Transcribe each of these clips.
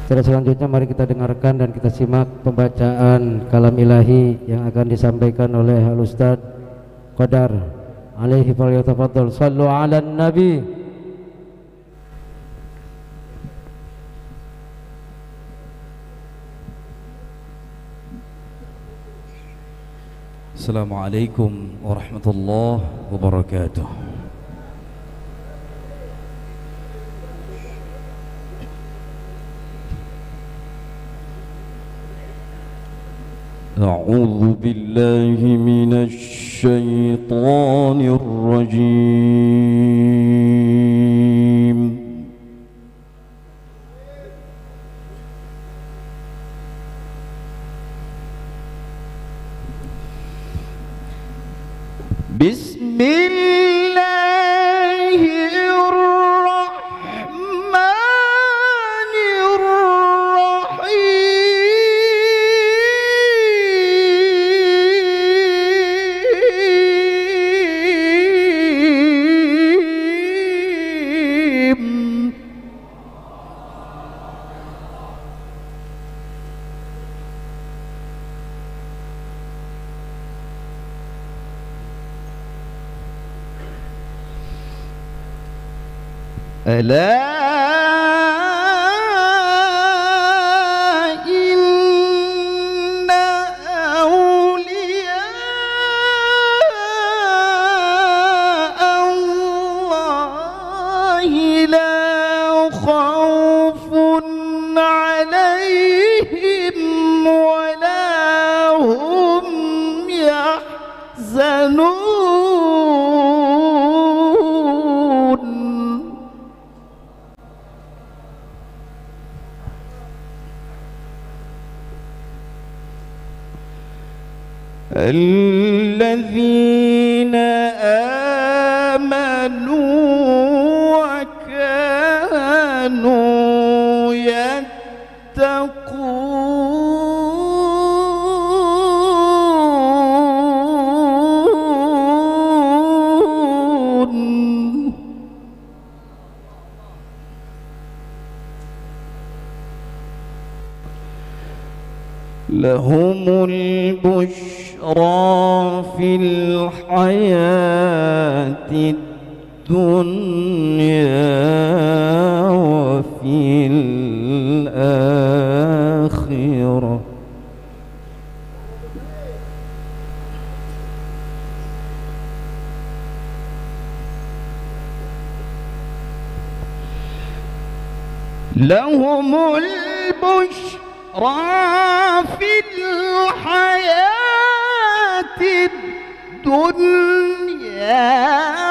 Secara selanjutnya mari kita dengarkan dan kita simak pembacaan kalam ilahi yang akan disampaikan oleh Al-Ustaz Qadar alaihi falyatafaddal. Sallu ala nabi. Assalamualaikum warahmatullahi wabarakatuh. أعوذ بالله من الشيطان الرجيم. بسم الله الرحمن الرحيم. ألا إن أولياء الله لا خوف عليهم ولا هم يحزنون. الذين آمنوا وكانوا يتقون. لهم البشرى في الحياة الدنيا وفي الآخرة. لهم البشرى في الحياة الدنيا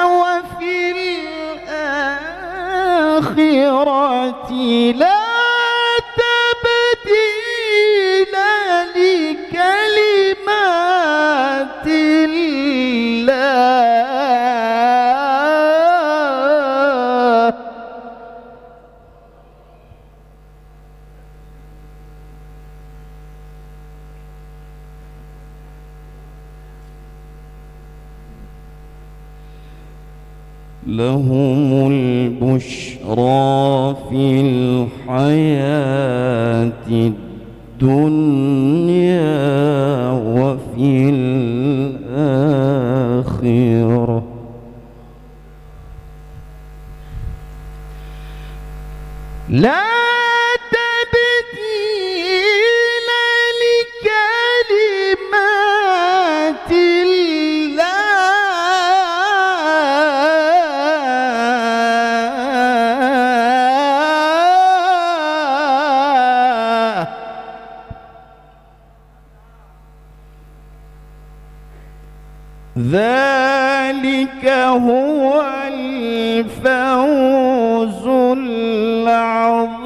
وفي الآخرة لا تبديل لكلمات الله. لهم البشرى في الحياة الدنيا وفي الآخرة لا تبديل لكلمات ذلك هو الفوز العظيم.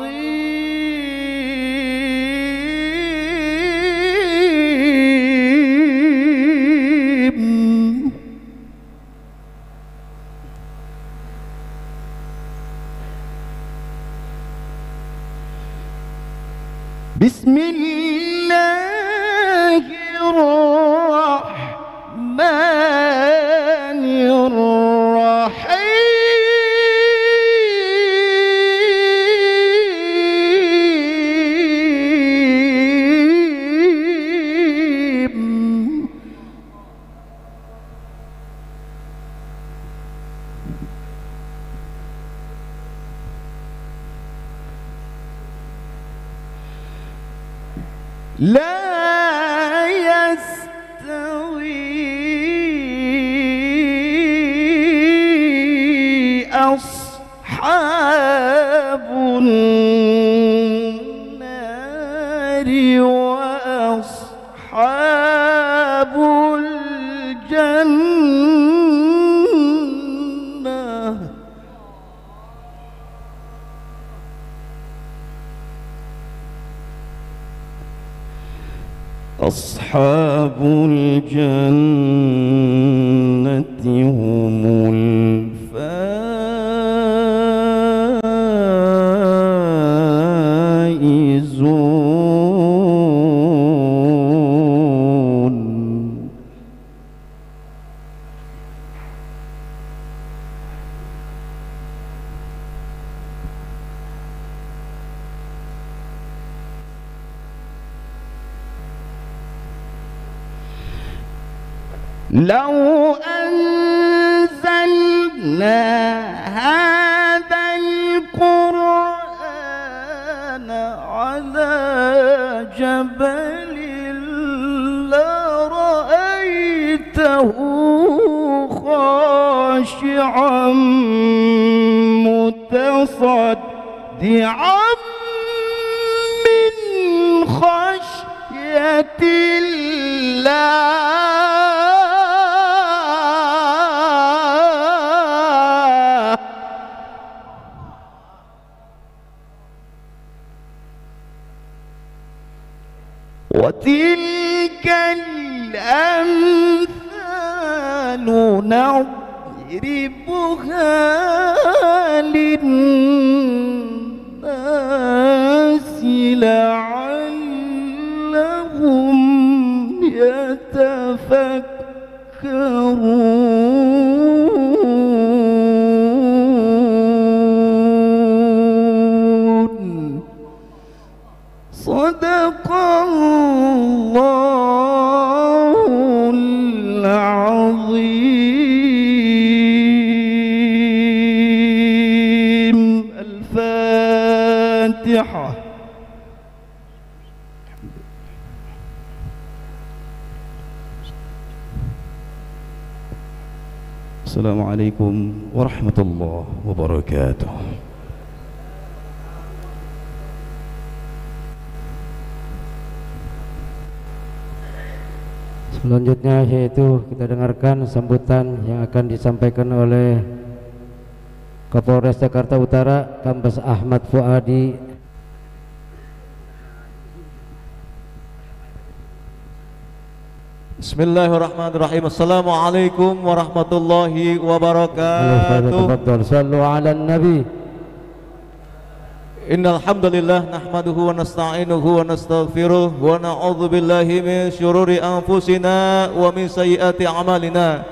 بسم الله الرحمن الرحيم. لا يستوي أصحاب النار وأصحاب الجنة. أصحاب الجنة هم الفائزون. لو أنزلنا هذا القرآن على جبل لرأيته خاشعا متصدعا من خشية الله. وتلك الأمثال نضربها للناس لعلهم يتفكرون. صدق الله العظيم. الفاتحة. السلام عليكم ورحمة الله وبركاته. Selanjutnya yaitu kita dengarkan sambutan yang akan disampaikan oleh Kapolres Jakarta Utara Kombes Ahmad Fuadi. Bismillahirrahmanirrahim. Assalamualaikum warahmatullahi wabarakatuh. Sallu ala nabi. Innal hamdalillah nahmaduhu wa nasta'inuhu wa nastaghfiruh wa na'udzu billahi min syururi anfusina wa min sayyiati a'malina.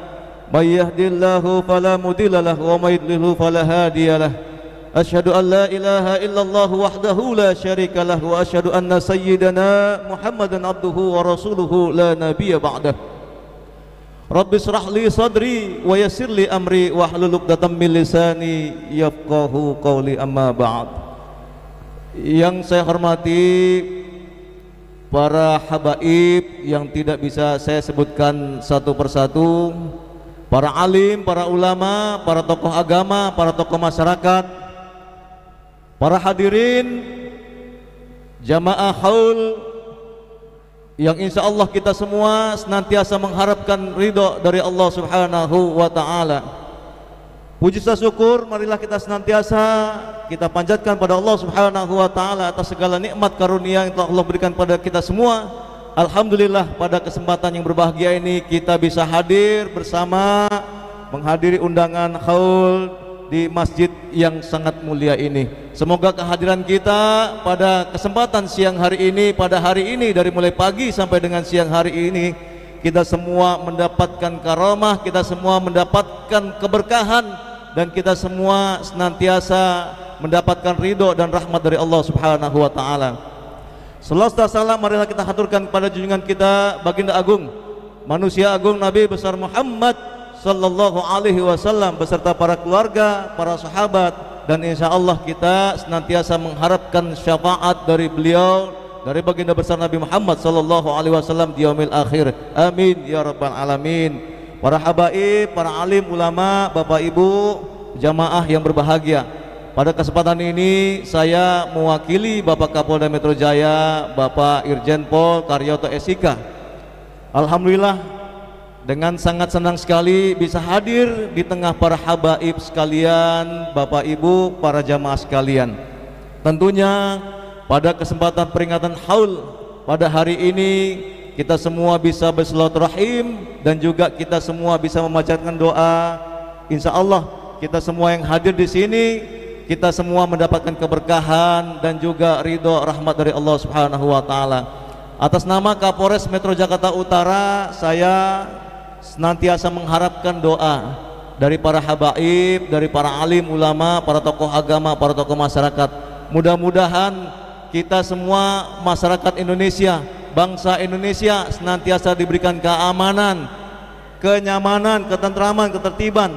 May yahdihillahu fala mudilla lahu wa may yudlilhu fala hadiyalah. Asyhadu an la ilaha illallah wahdahu la syarika lahu wa asyhadu anna sayyidana Muhammadan abduhu wa rasuluhu la nabiyya ba'dah. Rabbi shrah li sadri wa yassir li amri wahlul 'uqdatam min lisani yafqahu qawli, amma ba'd. Yang saya hormati para habaib yang tidak bisa saya sebutkan satu persatu, para alim, para ulama, para tokoh agama, para tokoh masyarakat, para hadirin jamaah haul yang insya Allah kita semua senantiasa mengharapkan ridho dari Allah Subhanahu wa ta'ala. Puji dan syukur marilah kita senantiasa kita panjatkan pada Allah Subhanahu wa ta'ala atas segala nikmat karunia yang telah Allah berikan pada kita semua. Alhamdulillah pada kesempatan yang berbahagia ini kita bisa hadir bersama menghadiri undangan haul di masjid yang sangat mulia ini. Semoga kehadiran kita pada kesempatan siang hari ini, pada hari ini dari mulai pagi sampai dengan siang hari ini, kita semua mendapatkan karamah, kita semua mendapatkan keberkahan, dan kita semua senantiasa mendapatkan ridho dan rahmat dari Allah Subhanahu wa ta'ala. Salawat dan salam marilah kita haturkan kepada junjungan kita baginda agung, manusia agung, Nabi besar Muhammad sallallahu alaihi wasallam beserta para keluarga, para sahabat, dan insya Allah kita senantiasa mengharapkan syafaat dari beliau dari baginda besar Nabi Muhammad sallallahu alaihi wasallam di yaumil akhir. Amin ya rabbal alamin. Para habaib, para alim ulama, Bapak Ibu, jamaah yang berbahagia. Pada kesempatan ini saya mewakili Bapak Kapolda Metro Jaya, Bapak Irjen Pol Karyoto SIK. Alhamdulillah dengan sangat senang sekali bisa hadir di tengah para habaib sekalian, Bapak Ibu, para jamaah sekalian. Tentunya pada kesempatan peringatan Haul pada hari ini kita semua bisa bersilaturahim dan juga kita semua bisa memanjatkan doa. Insya Allah kita semua yang hadir di sini, kita semua mendapatkan keberkahan dan juga ridho rahmat dari Allah Subhanahu wa taala. Atas nama Kapolres Metro Jakarta Utara, saya senantiasa mengharapkan doa dari para habaib, dari para alim ulama, para tokoh agama, para tokoh masyarakat. Mudah-mudahan kita semua masyarakat Indonesia, bangsa Indonesia senantiasa diberikan keamanan, kenyamanan, ketentraman, ketertiban,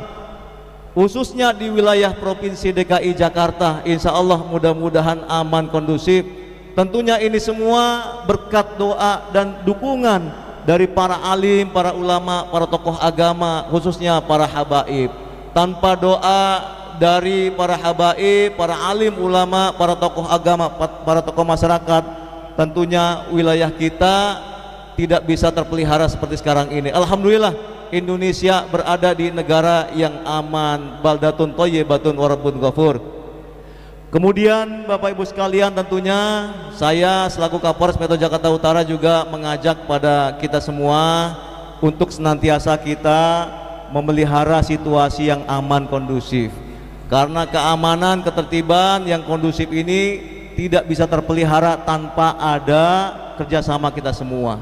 khususnya di wilayah Provinsi DKI Jakarta. Insya Allah mudah-mudahan aman, kondusif. Tentunya ini semua berkat doa dan dukungan dari para alim, para ulama, para tokoh agama, khususnya para habaib. Tanpa doa dari para habaib, para alim ulama, para tokoh agama, para tokoh masyarakat, tentunya wilayah kita tidak bisa terpelihara seperti sekarang ini. Alhamdulillah Indonesia berada di negara yang aman, baldatun thayyibatun wa rabbun ghafur. Kemudian Bapak Ibu sekalian, tentunya saya selaku Kapolres Metro Jakarta Utara juga mengajak pada kita semua untuk senantiasa kita memelihara situasi yang aman, kondusif. Karena keamanan, ketertiban yang kondusif ini tidak bisa terpelihara tanpa ada kerjasama kita semua.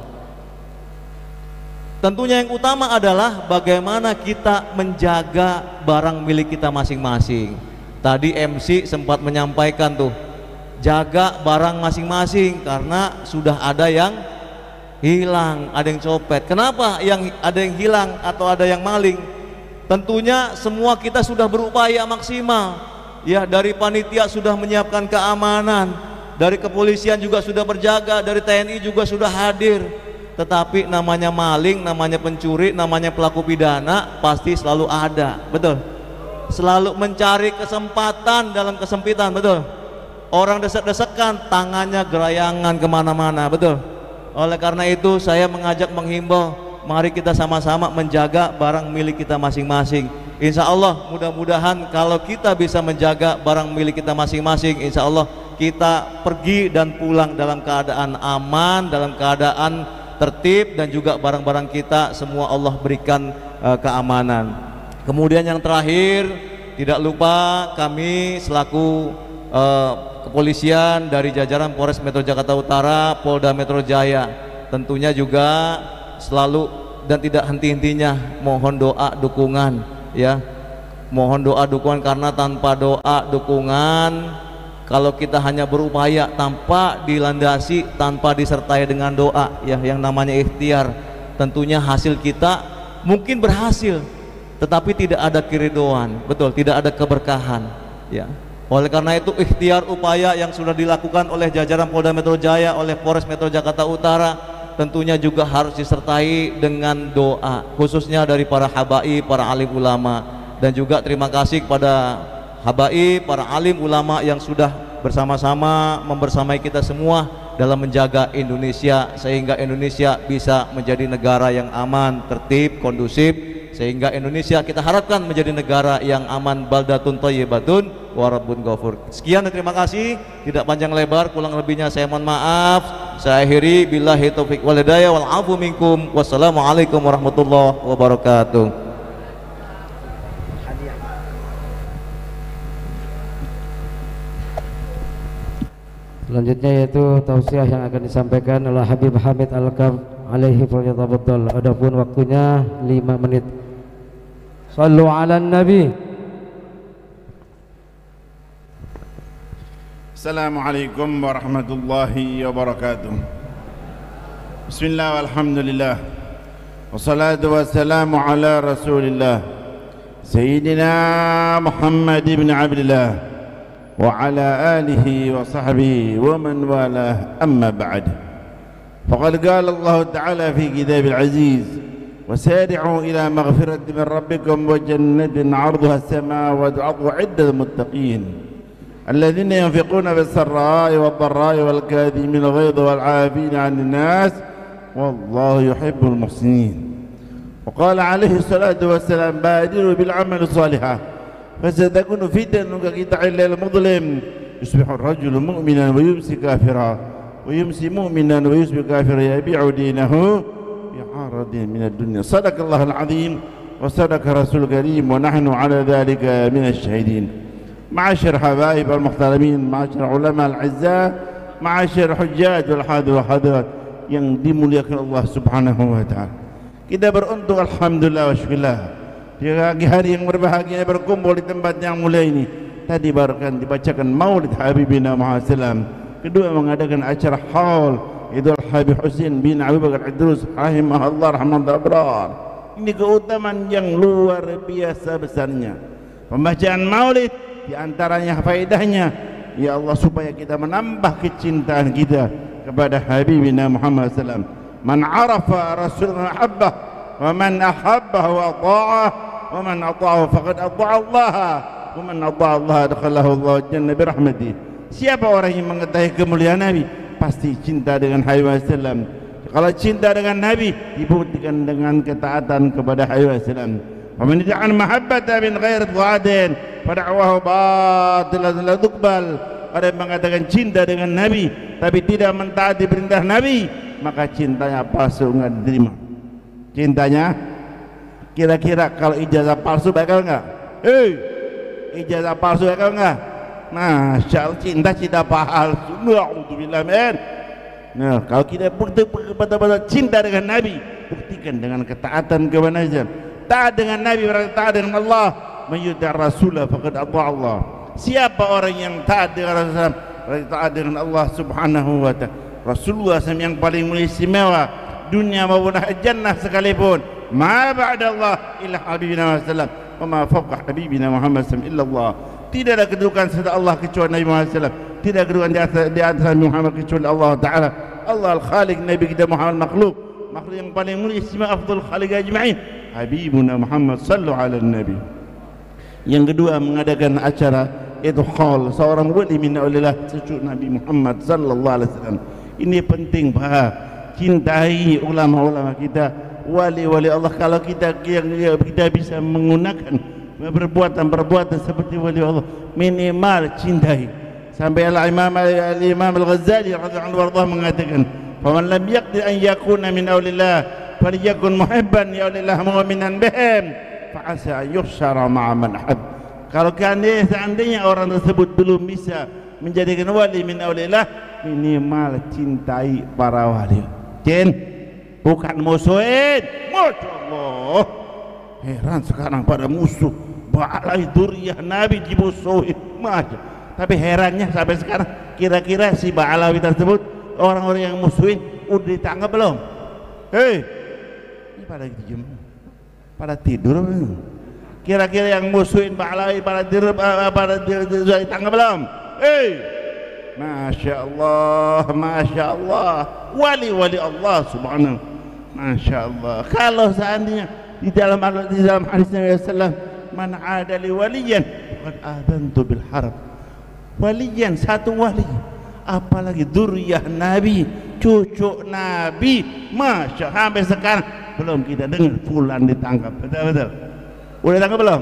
Tentunya yang utama adalah bagaimana kita menjaga barang milik kita masing-masing. Tadi MC sempat menyampaikan tuh, jaga barang masing-masing karena sudah ada yang hilang, ada yang copet. Kenapa ada yang hilang atau ada yang maling? Tentunya semua kita sudah berupaya maksimal. Ya, dari panitia sudah menyiapkan keamanan, dari kepolisian juga sudah berjaga, dari TNI juga sudah hadir. Tetapi namanya maling, namanya pencuri, namanya pelaku pidana pasti selalu ada, betul? Selalu mencari kesempatan dalam kesempitan, betul? Orang desek-desekan, tangannya gerayangan kemana-mana, betul? Oleh karena itu saya mengajak, menghimbau, mari kita sama-sama menjaga barang milik kita masing-masing. Insya Allah mudah-mudahan kalau kita bisa menjaga barang milik kita masing-masing, insya Allah kita pergi dan pulang dalam keadaan aman, dalam keadaan tertib, dan juga barang-barang kita semua Allah berikan keamanan. Kemudian yang terakhir, tidak lupa kami selaku kepolisian dari jajaran Polres Metro Jakarta Utara, Polda Metro Jaya, tentunya juga selalu dan tidak henti-hentinya mohon doa dukungan, ya. Mohon doa dukungan, karena tanpa doa dukungan, kalau kita hanya berupaya tanpa dilandasi, tanpa disertai dengan doa, ya, yang namanya ikhtiar, tentunya hasil kita mungkin berhasil, tetapi tidak ada keridhaan, betul, tidak ada keberkahan, ya. Oleh karena itu ikhtiar upaya yang sudah dilakukan oleh jajaran Polda Metro Jaya, oleh Polres Metro Jakarta Utara, tentunya juga harus disertai dengan doa, khususnya dari para habaib, para alim ulama. Dan juga terima kasih kepada habaib, para alim ulama yang sudah bersama-sama membersamai kita semua dalam menjaga Indonesia, sehingga Indonesia bisa menjadi negara yang aman, tertib, kondusif, sehingga Indonesia kita harapkan menjadi negara yang aman, baldatun thayyibatun wa rabbun ghafur. Sekian dan terima kasih, tidak panjang lebar, kurang lebihnya saya mohon maaf. Saya akhiri, billahi taufiq wal hidayah wal afu minkum. Wassalamualaikum warahmatullahi wabarakatuh. Selanjutnya yaitu tausiah yang akan disampaikan oleh Habib Hamid Al-Kab alaihi falyatafaddal. Adapun waktunya 5 menit. Shallu ala nabi. Assalamualaikum warahmatullahi wabarakatuh. Bismillah walhamdulillah, wassalatu wassalamu ala rasulillah Sayyidina Muhammad ibn Abdullah وعلى آله وصحبه ومن والاه أما بعد فقد قال الله تعالى في كتاب العزيز وسارعوا إلى مغفرة من ربكم وجنة عرضها السماوات والأرض عدة المتقين الذين ينفقون بالسراء والضراء والكاظمين الغيظ والعافين عن الناس والله يحب المحسنين. وقال عليه الصلاة والسلام بادروا بالعمل الصالح فستكون فتن كقطع الليل المظلم يصبح الرجل مؤمنا ويمسي كافرا ويمسي مؤمنا ويصبح كافرا يبيع دينه بعرض من الدنيا. صدق الله العظيم وصدق رسول الكريم ونحن على ذلك من الشاهدين. معاشر حبايب المحترمين، معاشر علماء الأعزاء، معاشر حجاج والحاضرات yang dimuliakan Allah Subhanahu wa taala. Kita beruntung alhamdulillah wa syukurlah di pagi hari yang berbahagia berkumpul di tempat yang mulia ini. Tadi barukan dibacakan Maulid Habibina Muhammad sallam. Kedua mengadakan acara haul Idul Habib Husain bin Abu Bakar Idrus rahimahullah rahmatan abrar. Ini keutamaan yang luar biasa besarnya. Pembacaan Maulid di antaranya faedahnya ya Allah supaya kita menambah kecintaan kita kepada Habibina Muhammad sallam. Man arafa rasulullah ahabbah wa man ahabbahu ata'ah wa man ata'ahu faqad ata'a Allah wa man ata'a Allah adkhalahu Allah jannah birahmatih. Siapa orang yang mengetahui kemuliaan Nabi pasti cinta dengan Habibina sallam. Kalau cinta dengan Nabi dibuktikan dengan ketaatan kepada Habibina sallam. Wa man yaj'al mahabbata min ghairi dhaadin fad'awahu batilan la tuqbal. Ada yang mengatakan cinta dengan Nabi tapi tidak mentaati perintah Nabi, maka cintanya palsu, enggak diterima. Cintanya kira-kira kalau ijazah palsu bakal enggak? Ijazah palsu bakal enggak? Masya Allah, cinta palsu. Na'udzubillah men. Nah, kalau kita betul-betul cinta dengan Nabi, buktikan dengan ketaatan kepada Nabi. Taat dengan Nabi berarti taat dengan Allah. Mayyuti' Rasulah faqad ata'a Allah. Siapa orang yang taat dengan Rasulullah berarti taat dengan Allah Subhanahu wa ta'ala. Rasulullah SAW yang paling mulia istimewa dunia maupun jannah sekalipun. Ma ba'da Allah illa Habibina sallam wa ma fawqa Habibina Muhammad sallam illa Allah. Tidak ada kedudukan setelah Allah kecuali Nabi Muhammad sallam. Tidak ada kedudukan di atas Nabi Muhammad kecuali Allah Ta'ala. Allah Al-Khaliq, Nabi kita Muhammad makhluk yang paling mulia istimewa afdal khaliq ajma'in Habibuna Muhammad sallu ala Nabi. Yang kedua mengadakan acara itu haul seorang wali min aulillah cucu Nabi Muhammad sallallahu alaihi wasallam. Ini penting Pak, cintai ulama-ulama kita, wali-wali Allah. Kalau kita bisa menggunakan perbuatan seperti wali Allah, minimal cintai. Sampai Al-Imam Al-Ghazali radhiyallahu anhu mengatakan, "Faman lam yaqdir an yakuna min aulillah falyakun muhibban ya aulillah mu'minan bihim fa'asa yuhsyara ma'a man hab." Kalau seandainya orang tersebut belum bisa menjadikan wali min aulillah, minimal cintai para wali. Bukan musuhin. Masya Allah, heran sekarang pada musuh ba'alai duriyah Nabi dimusuhin. Tapi herannya sampai sekarang kira-kira si Ba'alawi tersebut orang-orang yang musuhin udah ditangkap belum? Ini pada diem, pada tidur. Kira-kira yang musuhin Ba'alawi pada sudah ditangkap belum? Masya Allah, Masya Allah, wali-wali Allah Subhanahu. Masya Allah. Kalau seandainya di dalam hadis Nabi sallallahu, man adali waliyan faqad adantu bil harb. Waliyan, satu wali, apalagi dzurriyyah Nabi, cucu Nabi. Masya Allah, sampai sekarang belum kita dengar fulan ditangkap. Betul. Udah tangkap belum?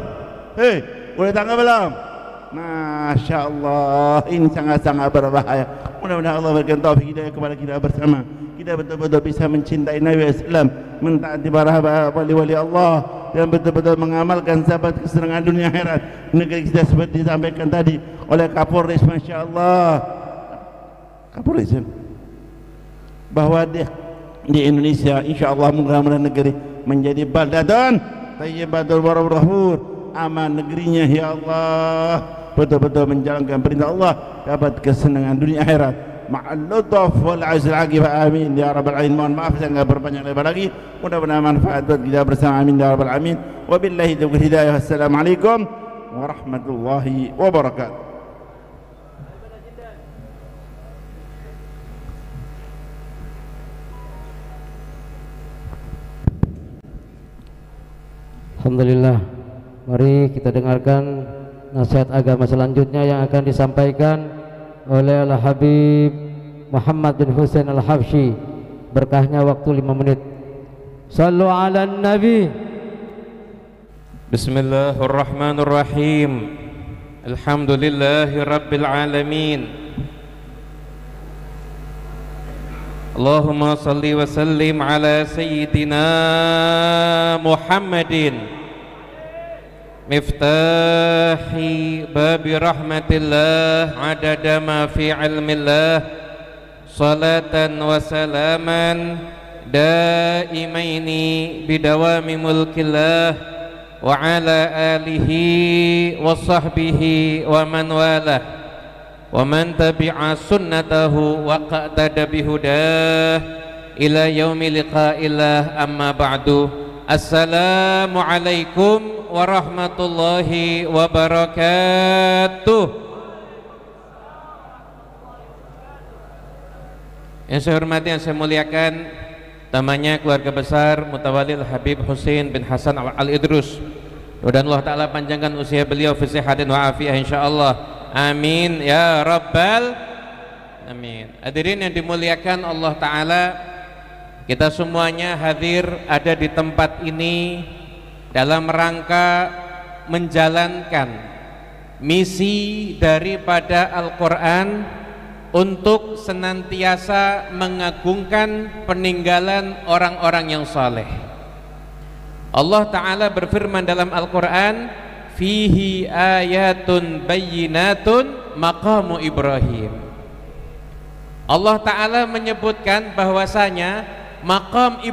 Udah tangkap belum? Masya Allah, ini sangat-sangat berbahaya. Mudah-mudahan Allah berikan taufik hidayah kepada kita bersama. Kita betul-betul bisa mencintai Nabi SAW, mentaati para wali-wali Allah, dan betul-betul mengamalkan sahabat kesenangan dunia akhirat. Negeri kita seperti disampaikan tadi oleh Kapolres, Masya Allah, Kapolres, bahwa di Indonesia insya Allah mudah-mudahan negeri menjadi baldatun thayyibatun warahmatuh, aman negerinya ya Allah, betul-betul menjalankan perintah Allah, dapat kesenangan dunia akhirat ma'al lutuf wal azl aqibah, amin ya rabbal alamin. Mohon maaf saya enggak berpanjang lebar lagi, mudah-mudahan manfaat buat kita bersama, amin ya rabbal alamin. Wabillahi taufiq hidayah. Assalamualaikum warahmatullahi wabarakatuh. Alhamdulillah. Mari kita dengarkan nasihat agama selanjutnya yang akan disampaikan oleh Al-Habib Muhammad bin Husain Al-Habsyi. Berkahnya waktu 5 menit. Sallu ala Nabi. Bismillahirrahmanirrahim. Alhamdulillahi rabbil alamin. Allahumma salli wa sallim ala sayyidina Muhammadin miftahi babi rahmatillah adada ma fi ilmillah, salatan wa salaman daimaini bidawami mulkillah wa ala alihi wa sahbihi wa man walah wa man tabi'a sunnatahu wa qa'tada bihudah ila yaumi liqa'illah, amma ba'du. Assalamualaikum warahmatullahi wabarakatuh. Yang saya hormati, yang saya muliakan, tamanya keluarga besar Mutawalil Habib Husain bin Hasan Al-Idrus. Mudah-mudahan Allah Ta'ala panjangkan usia beliau fi sihatin wa afiyah insyaallah. Amin ya rabbal amin. Hadirin yang dimuliakan Allah Ta'ala, kita semuanya hadir ada di tempat ini dalam rangka menjalankan misi daripada Al-Quran untuk senantiasa mengagungkan peninggalan orang-orang yang saleh. Allah Ta'ala berfirman dalam Al-Quran, fihi ayatun bayyinatun maqamu Ibrahim. Allah Ta'ala menyebutkan bahwasanya Maqam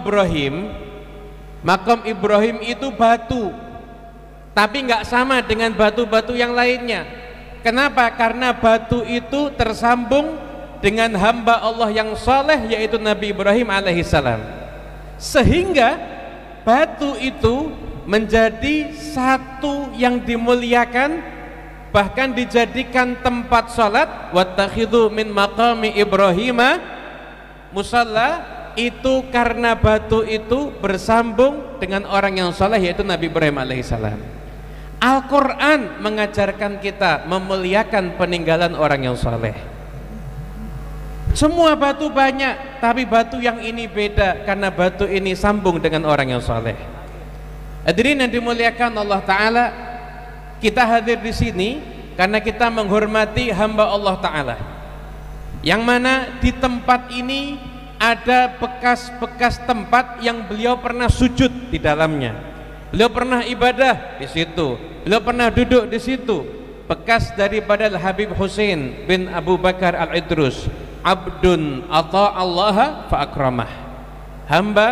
Ibrahim itu batu, tapi nggak sama dengan batu-batu yang lainnya. Kenapa? Karena batu itu tersambung dengan hamba Allah yang saleh, yaitu Nabi Ibrahim alaihissalam, sehingga batu itu menjadi satu yang dimuliakan, bahkan dijadikan tempat salat. Wattakhidhu min maqami Ibrahima musalla, itu karena batu itu bersambung dengan orang yang saleh, yaitu Nabi Ibrahim alaihissalam. Al-Quran mengajarkan kita memuliakan peninggalan orang yang saleh. Semua batu banyak, tapi batu yang ini beda karena batu ini sambung dengan orang yang saleh. Hadirin yang dimuliakan Allah Ta'ala, kita hadir di sini karena kita menghormati hamba Allah Ta'ala, yang mana di tempat ini ada bekas-bekas tempat yang beliau pernah sujud di dalamnya, beliau pernah ibadah di situ, beliau pernah duduk di situ. Bekas daripada Habib Husain bin Abu Bakar Al-Idrus, abdun ata'allaha fa'akramah, hamba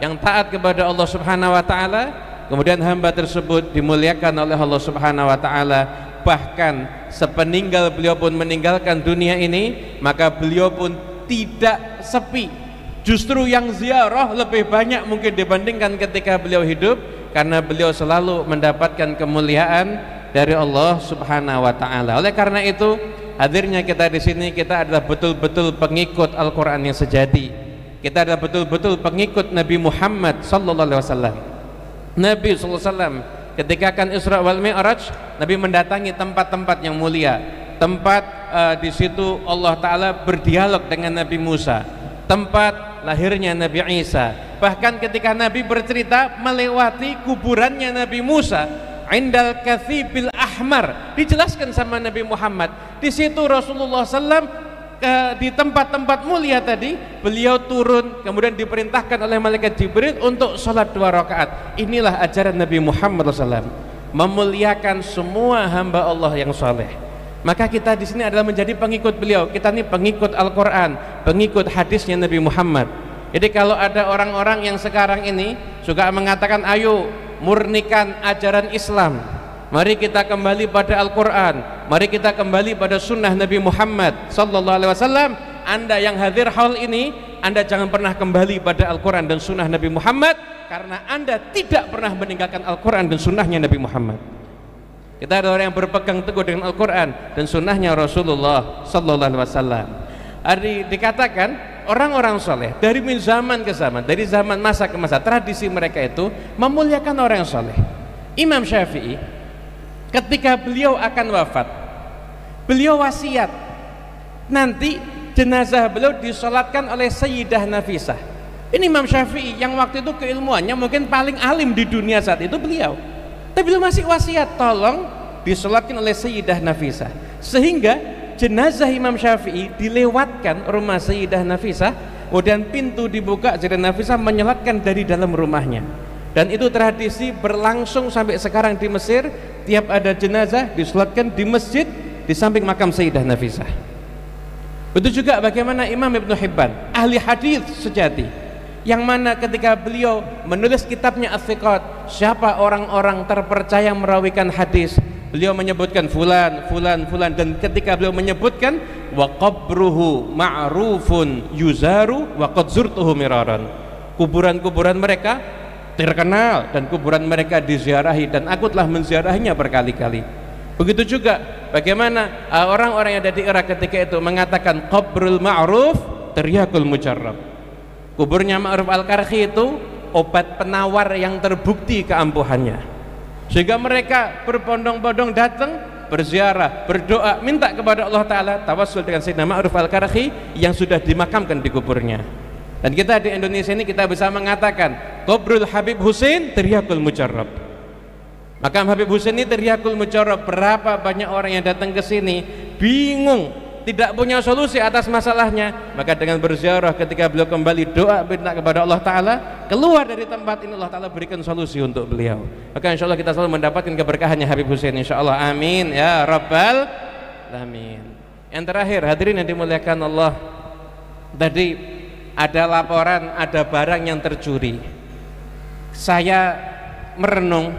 yang taat kepada Allah Subhanahu wa Ta'ala, kemudian hamba tersebut dimuliakan oleh Allah Subhanahu wa Ta'ala. Bahkan sepeninggal beliau pun meninggalkan dunia ini, maka beliau pun tidak sepi. Justru yang ziarah lebih banyak mungkin dibandingkan ketika beliau hidup, karena beliau selalu mendapatkan kemuliaan dari Allah Subhanahu wa Ta'ala. Oleh karena itu, hadirnya kita di sini, kita adalah betul-betul pengikut Al-Quran yang sejati. Kita adalah betul-betul pengikut Nabi Muhammad sallallahu alaihi wasallam. Nabi sallallahu alaihi wasallam ketika akan Isra wal Mi'raj, Nabi mendatangi tempat-tempat yang mulia, tempat di situ Allah Ta'ala berdialog dengan Nabi Musa, tempat lahirnya Nabi Isa. Bahkan ketika Nabi bercerita melewati kuburannya Nabi Musa, Indal Kathibil Ahmar, dijelaskan sama Nabi Muhammad. Di situ Rasulullah SAW di tempat-tempat mulia tadi, beliau turun, kemudian diperintahkan oleh malaikat Jibril untuk sholat 2 rakaat. Inilah ajaran Nabi Muhammad SAW, memuliakan semua hamba Allah yang saleh. Maka kita di sini adalah menjadi pengikut beliau. Kita ini pengikut Al-Quran, pengikut hadisnya Nabi Muhammad. Jadi kalau ada orang-orang yang sekarang ini suka mengatakan, ayo murnikan ajaran Islam, mari kita kembali pada Al-Quran, mari kita kembali pada sunnah Nabi Muhammad sallallahu alaihi wasallam. Anda yang hadir hal ini, Anda jangan pernah kembali pada Al-Quran dan sunnah Nabi Muhammad, karena Anda tidak pernah meninggalkan Al-Quran dan sunnahnya Nabi Muhammad. Kita ada orang yang berpegang teguh dengan Al-Quran dan sunnahnya Rasulullah sallallahu alaihi wasallam. Dikatakan orang-orang soleh dari zaman ke zaman, dari zaman masa ke masa, tradisi mereka itu memuliakan orang yang soleh. Imam Syafi'i ketika beliau akan wafat, beliau wasiat nanti jenazah beliau disolatkan oleh Sayyidah Nafisah. Ini Imam Syafi'i yang waktu itu keilmuannya mungkin paling alim di dunia saat itu beliau, tapi beliau masih wasiat tolong disolatkan oleh Sayyidah Nafisah, sehingga jenazah Imam Syafi'i dilewatkan rumah Sayyidah Nafisah, kemudian pintu dibuka, Sayyidah Nafisah menyolatkan dari dalam rumahnya. Dan itu tradisi berlangsung sampai sekarang di Mesir. Tiap ada jenazah disolatkan di masjid di samping makam Sayyidah Nafisah. Begitu juga bagaimana Imam Ibnu Hibban, ahli hadis sejati, yang mana ketika beliau menulis kitabnya As-Siqat, siapa orang-orang terpercaya merawikan hadis, beliau menyebutkan fulan, fulan, fulan, dan ketika beliau menyebutkan wa qabruhu ma'rufun yuzaru wa qad zurtuhu miraran, kuburan-kuburan mereka terkenal dan kuburan mereka diziarahi dan aku telah menziarahinya berkali-kali. Begitu juga bagaimana orang-orang yang ada di Irak ketika itu mengatakan qabrul ma'ruf tiryakul mujarrab, kuburnya Ma'ruf Al-Karhi itu obat penawar yang terbukti keampuhannya, sehingga mereka berbondong-bondong datang berziarah, berdoa, minta kepada Allah Ta'ala, tawassul dengan Sayyidina Ma'ruf Al-Karhi yang sudah dimakamkan di kuburnya. Dan kita di Indonesia ini kita bisa mengatakan Qabrul Habib Husain tiryakul mujarrab, makam Habib Husain ini tiryakul mujarrab. Berapa banyak orang yang datang ke sini bingung, tidak punya solusi atas masalahnya, maka dengan berziarah ketika beliau kembali doa minta kepada Allah Ta'ala, keluar dari tempat ini Allah Ta'ala berikan solusi untuk beliau. Maka insya Allah kita selalu mendapatkan keberkahannya Habib Husain, insya Allah, amin ya rabbal alamin. Yang terakhir, hadirin yang dimuliakan Allah, tadi ada laporan ada barang yang tercuri. Saya merenung,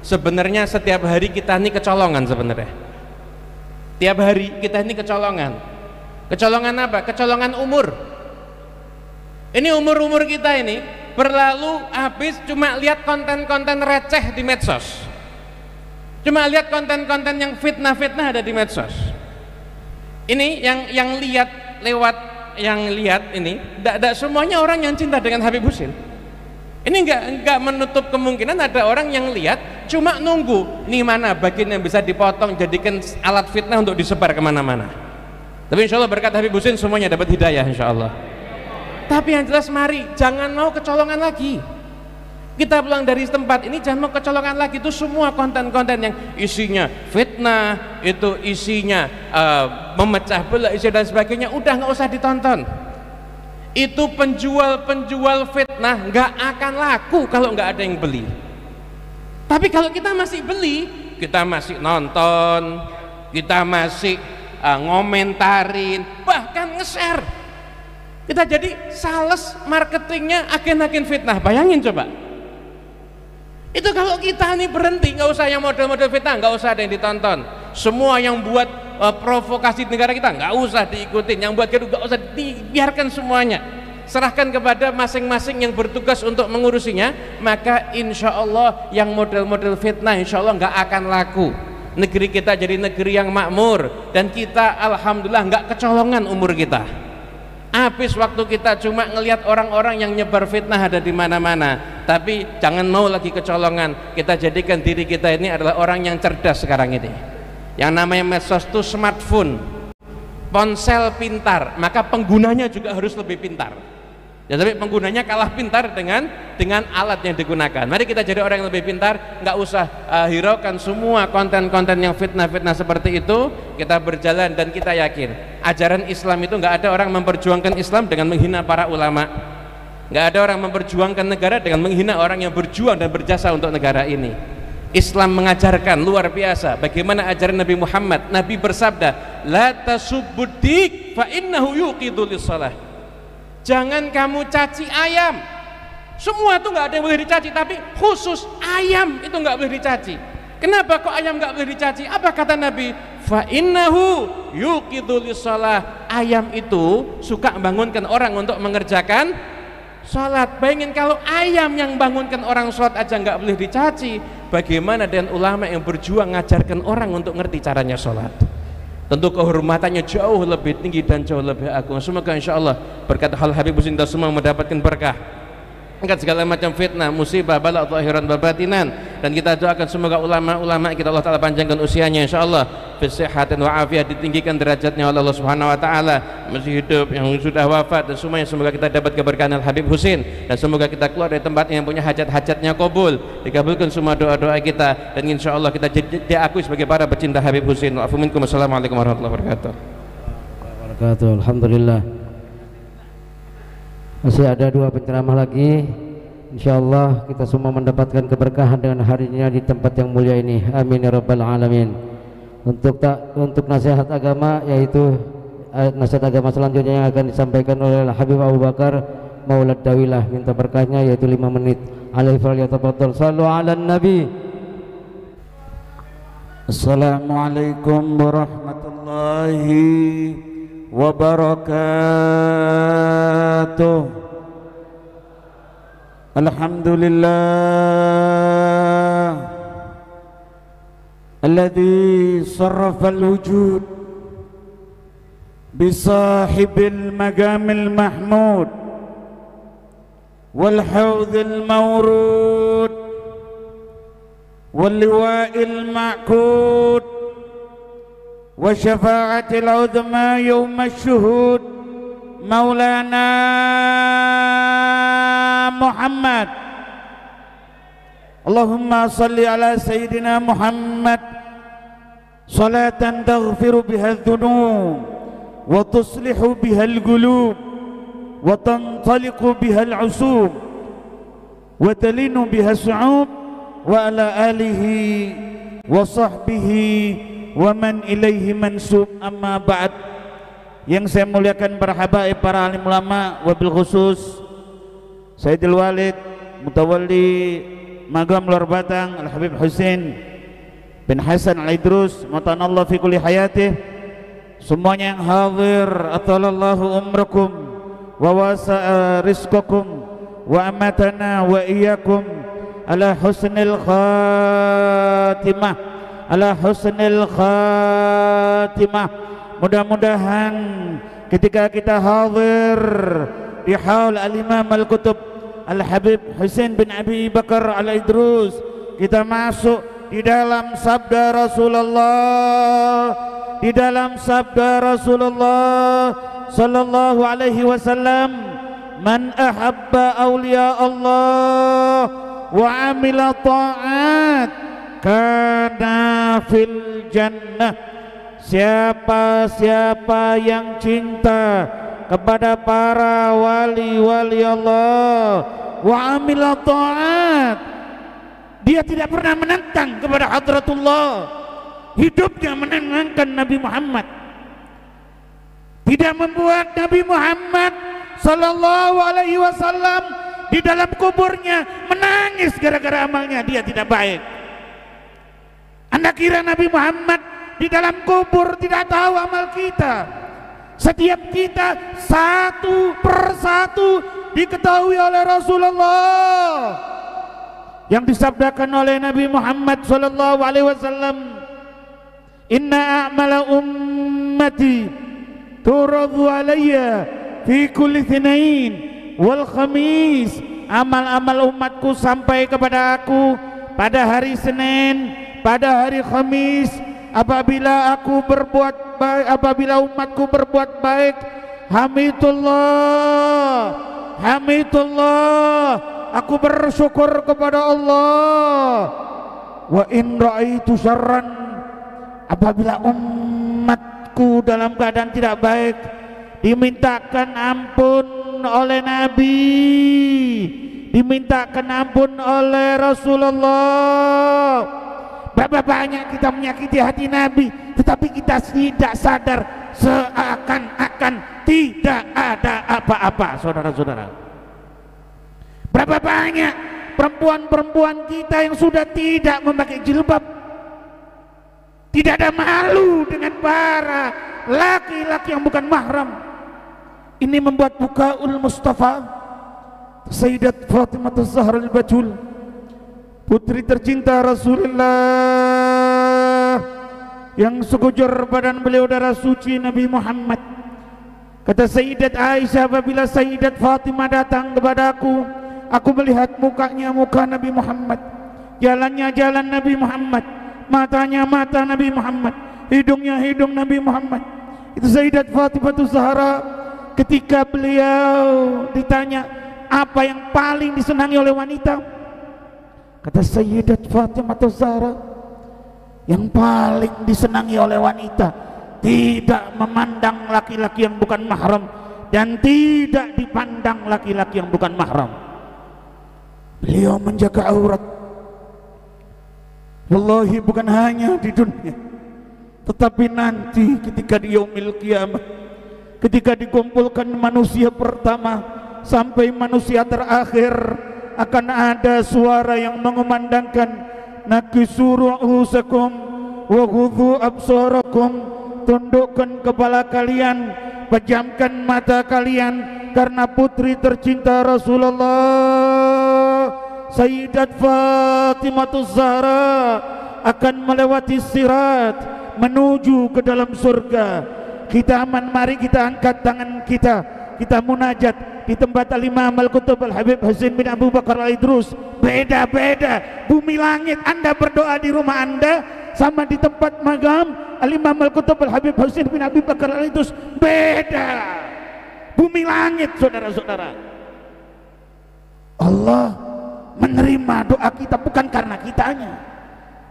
sebenarnya setiap hari kita ini kecolongan sebenarnya. Tiap hari kita ini kecolongan. Kecolongan apa? Kecolongan umur. Ini umur-umur kita ini berlalu habis cuma lihat konten-konten receh di medsos, cuma lihat konten-konten yang fitnah-fitnah ada di medsos. Ini yang lihat lewat, yang lihat ini tidak semuanya orang yang cinta dengan Habib Husain. Ini enggak menutup kemungkinan ada orang yang lihat cuma nunggu nih mana bagian yang bisa dipotong jadikan alat fitnah untuk disebar kemana-mana. Tapi insya Allah berkat Habib Husain semuanya dapat hidayah insya Allah. Tapi yang jelas mari jangan mau kecolongan lagi. Kita pulang dari tempat ini jangan mau kecolongan lagi. Itu semua konten-konten yang isinya fitnah, itu isinya memecah belah, isi dan sebagainya, udah nggak usah ditonton. Itu penjual-penjual fitnah nggak akan laku kalau nggak ada yang beli. Tapi kalau kita masih beli, kita masih nonton, kita masih ngomentarin, bahkan nge-share, kita jadi sales marketingnya agen-agen fitnah. Bayangin coba, itu kalau kita nih berhenti, nggak usah yang model-model fitnah, nggak usah ada yang ditonton. Semua yang buat provokasi di negara kita nggak usah diikutin, yang buat gaduh nggak usah dibiarkan semuanya, serahkan kepada masing-masing yang bertugas untuk mengurusinya. Maka insya Allah yang model-model fitnah insya Allah nggak akan laku. Negeri kita jadi negeri yang makmur, dan kita alhamdulillah nggak kecolongan umur kita. Habis waktu kita cuma ngelihat orang-orang yang nyebar fitnah ada di mana-mana. Tapi jangan mau lagi kecolongan. Kita jadikan diri kita ini adalah orang yang cerdas sekarang ini. Yang namanya medsos itu smartphone, ponsel pintar, maka penggunanya juga harus lebih pintar. Ya, tapi penggunanya kalah pintar dengan alat yang digunakan. Mari kita jadi orang yang lebih pintar, nggak usah hiraukan semua konten-konten yang fitnah-fitnah seperti itu. Kita berjalan dan kita yakin ajaran Islam itu nggak ada orang memperjuangkan Islam dengan menghina para ulama, nggak ada orang memperjuangkan negara dengan menghina orang yang berjuang dan berjasa untuk negara ini. Islam mengajarkan luar biasa bagaimana ajaran Nabi Muhammad. Nabi bersabda, la tasubbudik fa innahu yuqidul shalah. Jangan kamu caci ayam. Semua itu nggak ada yang boleh dicaci, tapi khusus ayam itu nggak boleh dicaci. Kenapa kok ayam nggak boleh dicaci? Apa kata Nabi? Fa innahu yuqidul shalah. Ayam itu suka membangunkan orang untuk mengerjakan salat. Bayangin kalau ayam yang bangunkan orang salat aja nggak boleh dicaci, bagaimana dengan ulama yang berjuang ngajarkan orang untuk ngerti caranya salat? Tentu kehormatannya jauh lebih tinggi dan jauh lebih agung. Semoga insya Allah berkat hal Habib Husain kita semua mendapatkan berkah. angkat segala macam fitnah, musibah, bala zahiran wa batinan. Dan kita doakan semoga ulama-ulama kita Allah Ta'ala panjangkan usianya insyaallah fi sihatin wa afiyah, ditinggikan derajatnya oleh Allah Subhanahu wa taala, masih hidup, yang sudah wafat, dan semuanya semoga kita dapat keberkahan Habib Husin, dan semoga kita keluar dari tempat yang punya hajat-hajatnya kabul, dikabulkan semua doa-doa kita, dan insyaallah kita diakui sebagai para pecinta Habib Husin. Wa minkum. Assalamualaikum warahmatullahi wabarakatuh. Alhamdulillah. Masih ada 2 penceramah lagi. InsyaAllah kita semua mendapatkan keberkahan dengan harinya di tempat yang mulia ini. Amin ya rabbal alamin. Untuk nasihat agama, yaitu nasihat agama selanjutnya yang akan disampaikan oleh Habib Abu Bakar Maulad Dawilah, minta berkahnya yaitu 5 menit. Alaihi falyatafaddal. Shallu ala nabi. Assalamualaikum warahmatullahi wabarakatuh. Alhamdulillah alladzi sarrafa al-wujud bisahibil magamil mahmud wal hawdil mawrud wal liwa'il ma'kud wa syafa'atil uzma yawma syuhud Maulana Muhammad. Allahumma salli ala Sayyidina Muhammad salatan taghfiru biha adh-dhunub wa tuslihu biha al-qulub wa tantaliqu biha al-'usub wa talinu biha as-su'ub wa ala alihi wa sahbihi wa man ilaihi mansub. Amma ba'd. Yang saya muliakan para habaib, para alim ulama, wabil khusus Sayyidil Walid Mutawalli Magam Luar Batang Al-Habib Husin bin Hasan Al-Idrus matanallah fi kulli hayatih, semuanya yang hadir, atalallahu umrakum wa wasa'a rizqakum wa amatana wa iyyakum ala husnil khatimah, ala husnil khatimah. Mudah-mudahan ketika kita hadir di haul al-Imam al-Qutub Al-Habib Husin bin Abi Bakar Al-Idrus, kita masuk di dalam sabda Rasulullah, di dalam sabda Rasulullah sallallahu alaihi wasallam, man ahabba awliya Allah wa amila ta'at kana fil jannah. Siapa-siapa yang cinta kepada para wali-wali Allah wa amila ta'at, dia tidak pernah menentang kepada hadratullah, hidupnya menenangkan Nabi Muhammad, tidak membuat Nabi Muhammad sallallahu alaihi wasallam di dalam kuburnya menangis gara-gara amalnya dia tidak baik. Anda kira Nabi Muhammad di dalam kubur tidak tahu amal kita? Setiap kita satu persatu diketahui oleh Rasulullah, yang disabdakan oleh Nabi Muhammad sallallahu alaihi wasallam, inna a'mala ummati turadhu alayya fi kulli thinain wal khamis. Amal-amal umatku sampai kepada aku pada hari Senin, pada hari Khamis. Apabila aku berbuat baik, apabila umatku berbuat baik, hamidullah, hamidullah, aku bersyukur kepada Allah. Wa in ra'aitu syarran, apabila umatku dalam keadaan tidak baik, dimintakan ampun oleh Nabi, dimintakan ampun oleh Rasulullah. Berapa banyak kita menyakiti hati Nabi, tetapi kita tidak sadar, seakan-akan tidak ada apa-apa, saudara-saudara. Berapa banyak perempuan-perempuan kita yang sudah tidak memakai jilbab, tidak ada malu dengan para laki-laki yang bukan mahram. Ini membuat Bukaul Mustafa, Sayyidat Fatimah Az-Zahra Al-Batul, putri tercinta Rasulullah, yang sekujur badan beliau darah suci Nabi Muhammad. Kata Sayyidat Aisyah, apabila Sayyidat Fatimah datang kepadaku, Aku melihat mukanya muka Nabi Muhammad, jalannya jalan Nabi Muhammad, matanya mata Nabi Muhammad, hidungnya hidung Nabi Muhammad. Itu Sayyidat Fatimah Zahra ketika beliau ditanya apa yang paling disenangi oleh wanita, kata Sayyidat Fatimah Zahra, yang paling disenangi oleh wanita tidak memandang laki-laki yang bukan mahram dan tidak dipandang laki-laki yang bukan mahram. Beliau menjaga aurat. Wallahi bukan hanya di dunia, tetapi nanti ketika di yaumil qiyamah, ketika dikumpulkan manusia pertama sampai manusia terakhir, akan ada suara yang mengumandangkan, nakisuru ru'usakum wa ghudhu absarakum, tundukkan kepala kalian, pejamkan mata kalian, karena putri tercinta Rasulullah Sayyidat Fatimah Zahra akan melewati sirat menuju ke dalam surga. Kita aman, mari kita angkat tangan kita, kita munajat di tempat Al-Imam Al-Qutub Al-Habib Husain bin Abu Bakar Al-Idrus. Beda-beda bumi langit. Anda berdoa di rumah Anda sama di tempat magam Al-Imam Al-Qutub Al-Habib Husain bin Abu Bakar Al-Idrus, beda bumi langit, saudara-saudara. Allah menerima doa kita bukan karena kitanya,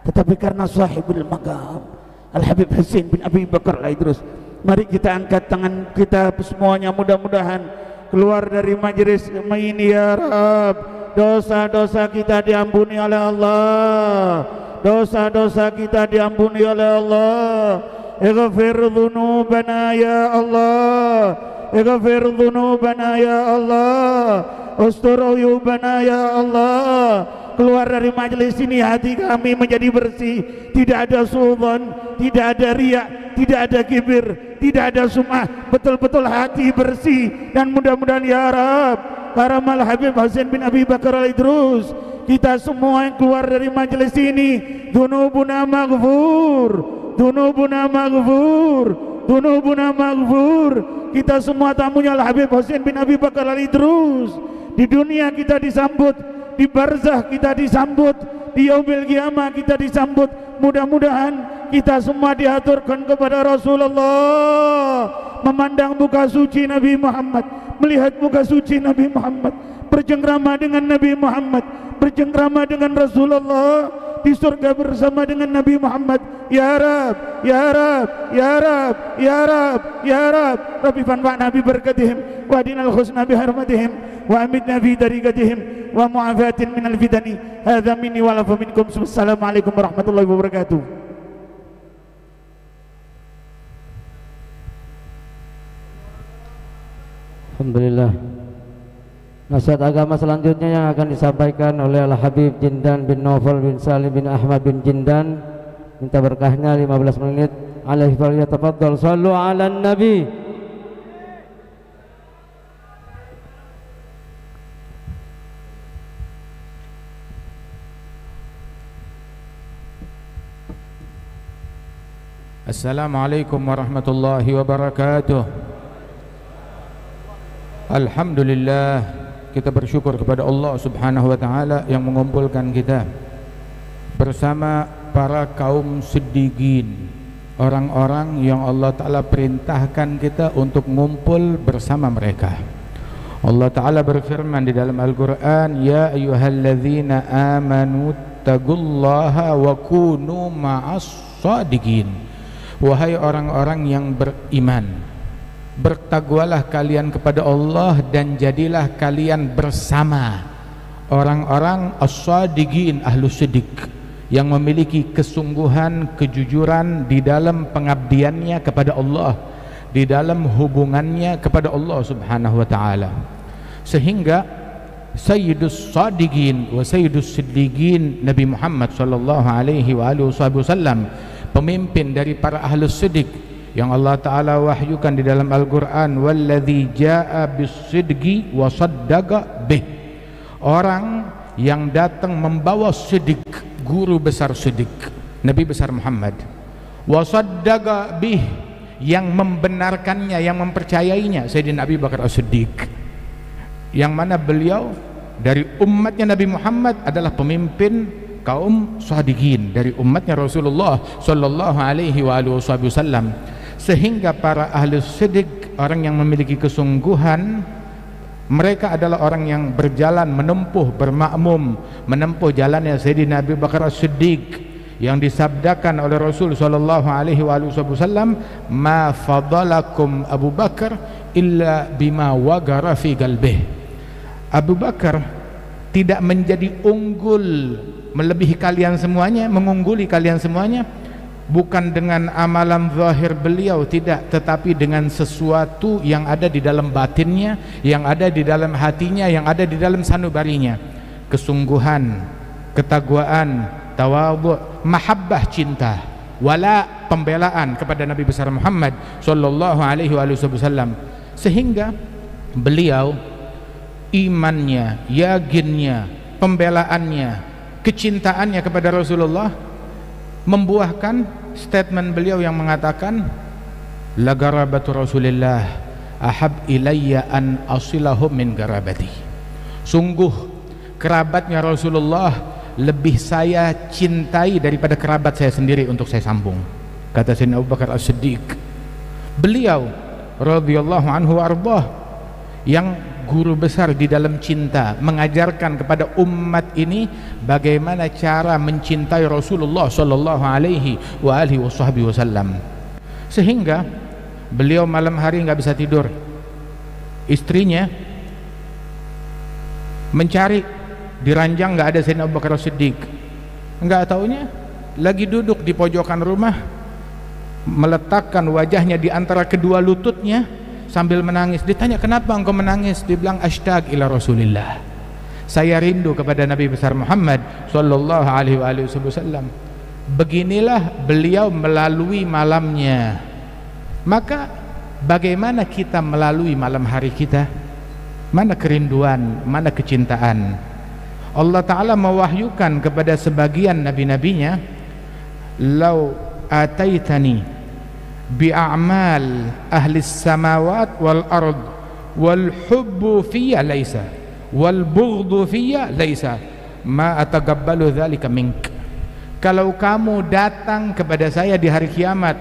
tetapi karena sahibul magam Al-Habib Husain bin Abi Bakar Al-Idrus. Mari kita angkat tangan kita semuanya, mudah-mudahan keluar dari majelis ini ya Rabb, dosa-dosa kita diampuni oleh Allah, dosa-dosa kita diampuni oleh Allah. Ighfir dzunubana ya Allah, ighfir dzunubana ya Allah, ustur uyubana ya Allah. Keluar dari majelis ini hati kami menjadi bersih, tidak ada suudzon, tidak ada riya, tidak ada kibir, tidak ada sum'ah, betul-betul hati bersih. Dan mudah-mudahan ya Rabb, karamal Habib Husain bin Abi Bakar Al-Idrus, kita semua yang keluar dari majelis ini, dzunubuna maghfur, dzunubuna maghfur, dzunubuna maghfur. Kita semua tamunya Al-Habib Husain bin Abi Bakar Al-Idrus. Di dunia kita disambut, di barzah kita disambut, di yaumil qiyamah kita disambut. Mudah-mudahan kita semua diaturkan kepada Rasulullah, memandang muka suci Nabi Muhammad, melihat muka suci Nabi Muhammad, bercengkrama dengan Nabi Muhammad, bercengkrama dengan Rasulullah, di surga bersama dengan Nabi Muhammad. Ya Rab, ya Rab, ya Rab, ya Rab, ya Rab. Rabbi fanfa'na bi barakatihim wa adinal husna bi hurmatihim wa amitna fi tariqatihim wa mu'afatin minal fitani. Hadza minni wa lafa minkum. Assalamualaikum warahmatullahi wabarakatuh. Alhamdulillah. Nasihat agama selanjutnya yang akan disampaikan oleh Al-Habib Jindan bin Naufal bin Salim bin Ahmad bin Jindan. Minta berkahnya 15 menit. Alaihi falyatafaddal. Shallu ala nabi. Assalamualaikum warahmatullahi wabarakatuh. Alhamdulillah, kita bersyukur kepada Allah Subhanahu wa taala yang mengumpulkan kita bersama para kaum siddiqin, orang-orang yang Allah taala perintahkan kita untuk ngumpul bersama mereka. Allah taala berfirman di dalam Al-Qur'an, ya ayyuhalladzina amanu taqullaha wa kunu ma'as shadiqin. Wahai orang-orang yang beriman, bertakwalah kalian kepada Allah dan jadilah kalian bersama orang-orang as-shadiqin, ahlus siddiq, yang memiliki kesungguhan, kejujuran di dalam pengabdiannya kepada Allah, di dalam hubungannya kepada Allah Subhanahu wa taala. Sehingga Sayyidus Shadiqin wa Sayyidus Siddiqin Nabi Muhammad sallallahu alaihi wasallam, pemimpin dari para ahlus siddiq yang Allah taala wahyukan di dalam Al-Qur'an, walladzi jaa bis-sidqi wa saddaqa bih. Orang yang datang membawa siddiq, guru besar siddiq, Nabi besar Muhammad, wa saddaqa bih, yang membenarkannya, yang mempercayainya, Sayyidina Abi Bakar As-Siddiq, yang mana beliau dari umatnya Nabi Muhammad adalah pemimpin kaum shadiqin, dari umatnya Rasulullah sallallahu alaihi wasallam, sehingga para ahli siddiq, orang yang memiliki kesungguhan, mereka adalah orang yang berjalan menempuh, bermakmum menempuh jalannya Sayyidina Abu Bakar As-Siddiq, yang disabdakan oleh Rasul sallallahu alaihi wasallam, ma fadalakum Abu Bakar illa bima wagara fi qalbih. Abu Bakar tidak menjadi unggul melebihi kalian semuanya, mengungguli kalian semuanya, bukan dengan amalan zahir beliau, tidak, tetapi dengan sesuatu yang ada di dalam batinnya, yang ada di dalam hatinya, yang ada di dalam sanubarinya. Kesungguhan, ketakwaan, tawadhu, mahabbah, cinta, wala, pembelaan kepada Nabi besar Muhammad sallallahu alaihi wasallam, sehingga beliau imannya, yakinnya, pembelaannya, kecintaannya kepada Rasulullah membuahkan statement beliau yang mengatakan, la garabatu Rasulillah ahab ilayya an asilahum min garabati. Sungguh kerabatnya Rasulullah lebih saya cintai daripada kerabat saya sendiri untuk saya sambung, kata Sayyidina Abu Bakar As-Siddiq. Beliau radhiyallahu anhu arbah, yang guru besar di dalam cinta, mengajarkan kepada umat ini bagaimana cara mencintai Rasulullah sallallahu alaihi wasallam, sehingga beliau malam hari nggak bisa tidur. Istrinya mencari di ranjang, nggak ada Sayyidina Abu Bakar As-Siddiq. Nggak taunya lagi duduk di pojokan rumah, meletakkan wajahnya di antara kedua lututnya sambil menangis. Ditanya, kenapa engkau menangis? Dibilang, ashtaq ila Rasulillah, saya rindu kepada Nabi besar Muhammad sallallahu alaihi wasallam. Beginilah beliau melalui malamnya. Maka bagaimana kita melalui malam hari kita? Mana kerinduan, mana kecintaan? Allah Ta'ala mewahyukan kepada sebagian nabi-nabinya, lau ataitani bi'amal ahli samawat wal ard wal hubbu fiyya laysa wal bughdu fiyya laysa ma ataqabbalu dzalika mink. Kalau kamu datang kepada saya di hari kiamat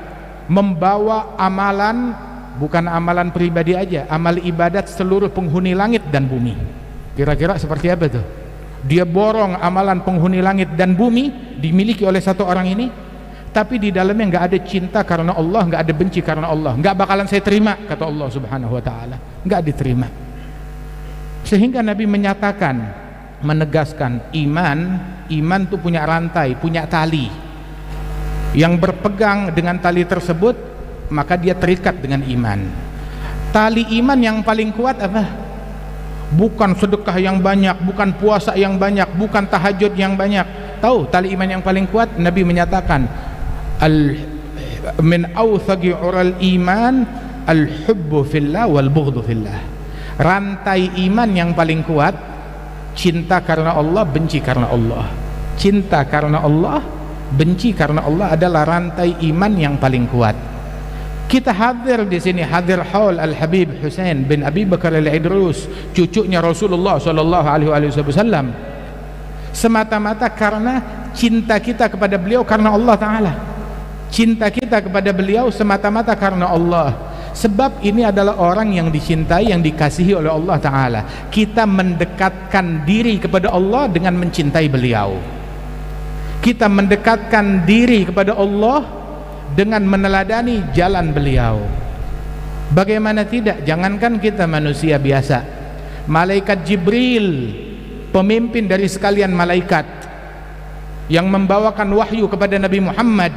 membawa amalan, bukan amalan pribadi aja, amal ibadat seluruh penghuni langit dan bumi. Kira-kira seperti apa tuh? Dia borong amalan penghuni langit dan bumi dimiliki oleh satu orang ini, tapi di dalamnya nggak ada cinta karena Allah, nggak ada benci karena Allah, nggak bakalan saya terima, kata Allah Subhanahu wa Ta'ala, nggak diterima. Sehingga Nabi menyatakan, menegaskan, iman itu punya rantai, punya tali. Yang berpegang dengan tali tersebut, maka dia terikat dengan iman. Tali iman yang paling kuat apa? Bukan sedekah yang banyak, bukan puasa yang banyak, bukan tahajud yang banyak. Tahu tali iman yang paling kuat? Nabi menyatakan, min awthaqi ural iman al-hubbu fillah wal bughdhu fillah. Rantai iman yang paling kuat, cinta karena Allah, benci karena Allah. Cinta karena Allah, benci karena Allah adalah rantai iman yang paling kuat. Kita hadir di sini, hadir haul Al-Habib Husain bin Abi Bakar Al-Idrus, cucunya Rasulullah sallallahu alaihi wasallam, semata-mata karena cinta kita kepada beliau karena Allah Ta'ala. Cinta kita kepada beliau semata-mata karena Allah. Sebab ini adalah orang yang dicintai, yang dikasihi oleh Allah Ta'ala. Kita mendekatkan diri kepada Allah dengan mencintai beliau. Kita mendekatkan diri kepada Allah dengan meneladani jalan beliau. Bagaimana tidak? Jangankan kita manusia biasa, malaikat Jibril, pemimpin dari sekalian malaikat yang membawakan wahyu kepada Nabi Muhammad,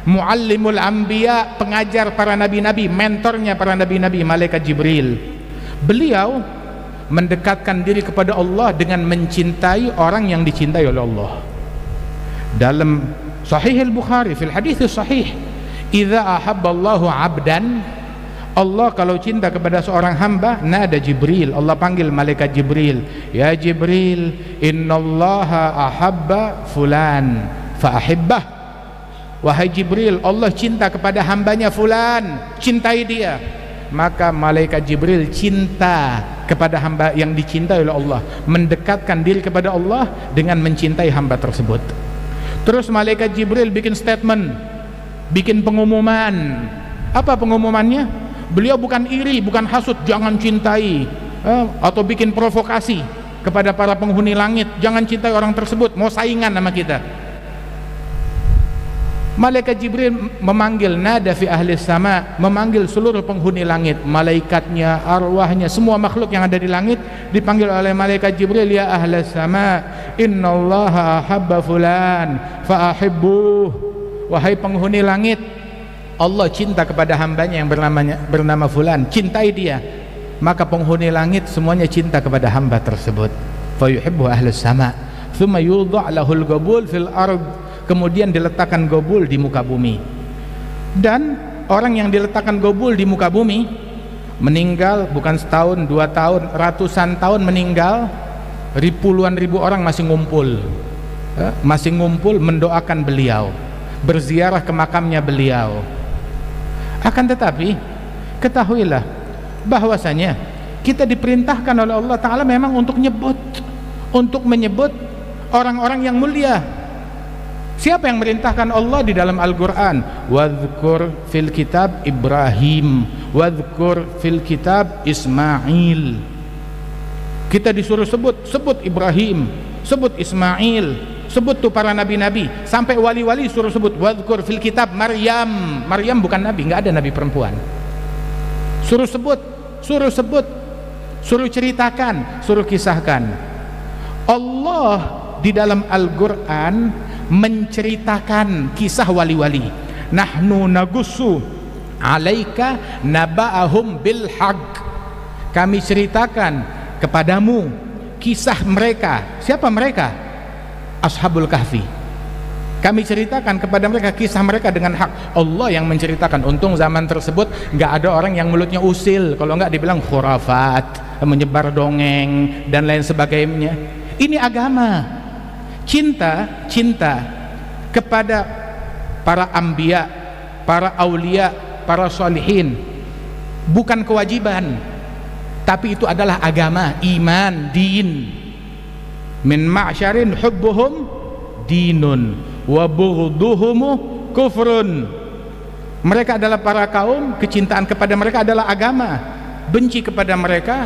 muallimul anbiya, pengajar para nabi-nabi, mentornya para nabi-nabi, malaikat Jibril. Beliau mendekatkan diri kepada Allah dengan mencintai orang yang dicintai oleh Allah. Dalam Sahih Al-Bukhari, fil hadits sahih, idza ahabballahu 'abdan, Allah kalau cinta kepada seorang hamba, nada Jibril, Allah panggil malaikat Jibril, ya Jibril, innallaha ahabba fulan fa ahibbah. Wahai Jibril, Allah cinta kepada hambanya fulan, cintai dia. Maka malaikat Jibril cinta kepada hamba yang dicintai oleh Allah, mendekatkan diri kepada Allah dengan mencintai hamba tersebut. Terus malaikat Jibril bikin statement, bikin pengumuman. Apa pengumumannya? Beliau bukan iri, bukan hasut, jangan cintai, atau bikin provokasi kepada para penghuni langit, jangan cintai orang tersebut, mau saingan sama kita. Malaikat Jibril memanggil nada fi ahli sama, memanggil seluruh penghuni langit, malaikatnya, arwahnya, semua makhluk yang ada di langit dipanggil oleh malaikat Jibril, ya ahli sama, innallaha ahabba fulan fa ahibbuh. Wahai penghuni langit, Allah cinta kepada hambanya yang bernama fulan, cintai dia. Maka penghuni langit semuanya cinta kepada hamba tersebut. Fa yuhibbu ahli sama, thumma yudha' lahul qabul fil ard. Kemudian diletakkan gobul di muka bumi, dan orang yang diletakkan gobul di muka bumi meninggal bukan setahun, 2 tahun, ratusan tahun meninggal, puluhan ribu orang masih ngumpul mendoakan beliau, berziarah ke makamnya beliau. Akan tetapi ketahuilah bahwasanya kita diperintahkan oleh Allah Ta'ala memang untuk menyebut orang-orang yang mulia. Siapa yang merintahkan Allah di dalam Al-Quran? Wadhkur fil kitab Ibrahim, wadhkur fil kitab Ismail. Kita disuruh sebut Ibrahim, sebut Ismail, sebut tuh para nabi-nabi, sampai wali-wali suruh sebut. Wadhkur fil kitab Maryam. Maryam bukan nabi, nggak ada nabi perempuan. Suruh sebut, suruh ceritakan, suruh kisahkan. Allah di dalam Al-Quran menceritakan kisah wali-wali. Nahnu nagussu alaika naba'ahum bil haqq. Kami ceritakan kepadamu kisah mereka. Siapa mereka? Ashabul Kahfi. Kami ceritakan kepada mereka kisah mereka dengan hak. Allah yang menceritakan. Untung zaman tersebut nggak ada orang yang mulutnya usil, kalau nggak dibilang khurafat, menyebar dongeng dan lain sebagainya. Ini agama. Cinta kepada para anbiya, para aulia, para sholihin bukan kewajiban, tapi itu adalah agama, iman, din. Min ma'syarin hubbuhum dinun wa bughduhum kufrun. Mereka adalah para kaum, kecintaan kepada mereka adalah agama, benci kepada mereka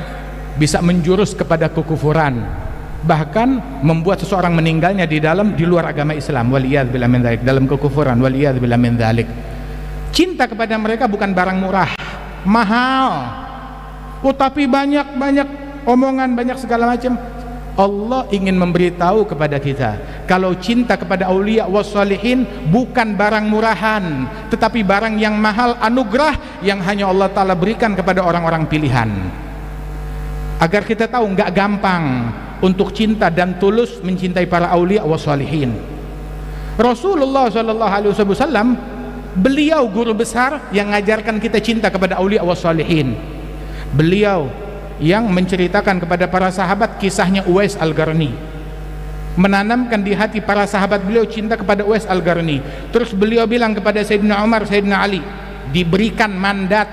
bisa menjurus kepada kekufuran, bahkan membuat seseorang meninggalnya di luar agama Islam, waliyadzubillah min dzalik, dalam kekufuran, waliyadzubillah min dzalik. Cinta kepada mereka bukan barang murah, mahal. Tapi banyak omongan, banyak segala macam. Allah ingin memberitahu kepada kita kalau cinta kepada aulia wassalihin bukan barang murahan, tetapi barang yang mahal, anugerah yang hanya Allah Ta'ala berikan kepada orang-orang pilihan. Agar kita tahu nggak gampang untuk cinta dan tulus mencintai para aulia wa sholihin. Rasulullah SAW, beliau guru besar yang mengajarkan kita cinta kepada aulia wa sholihin. Beliau yang menceritakan kepada para sahabat kisahnya Uwais Al-Qarni, menanamkan di hati para sahabat beliau cinta kepada Uwais Al-Qarni. Terus beliau bilang kepada Sayyidina Umar, Sayyidina Ali, diberikan mandat,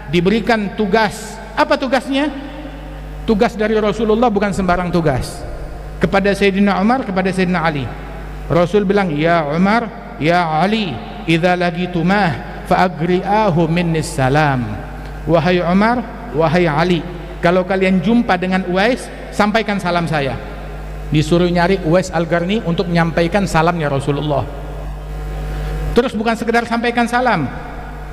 diberikan tugas. Apa tugasnya? Tugas dari Rasulullah bukan sembarang tugas. Kepada Sayyidina Umar, kepada Sayyidina Ali, Rasul bilang, ya Umar, ya Ali, idza lagitumah fa'agri'ahu minnis salam. Wahai Umar, wahai Ali, kalau kalian jumpa dengan Uwais, sampaikan salam saya. Disuruh nyari Uwais Al-Qarni untuk menyampaikan salamnya Rasulullah. Terus bukan sekedar sampaikan salam,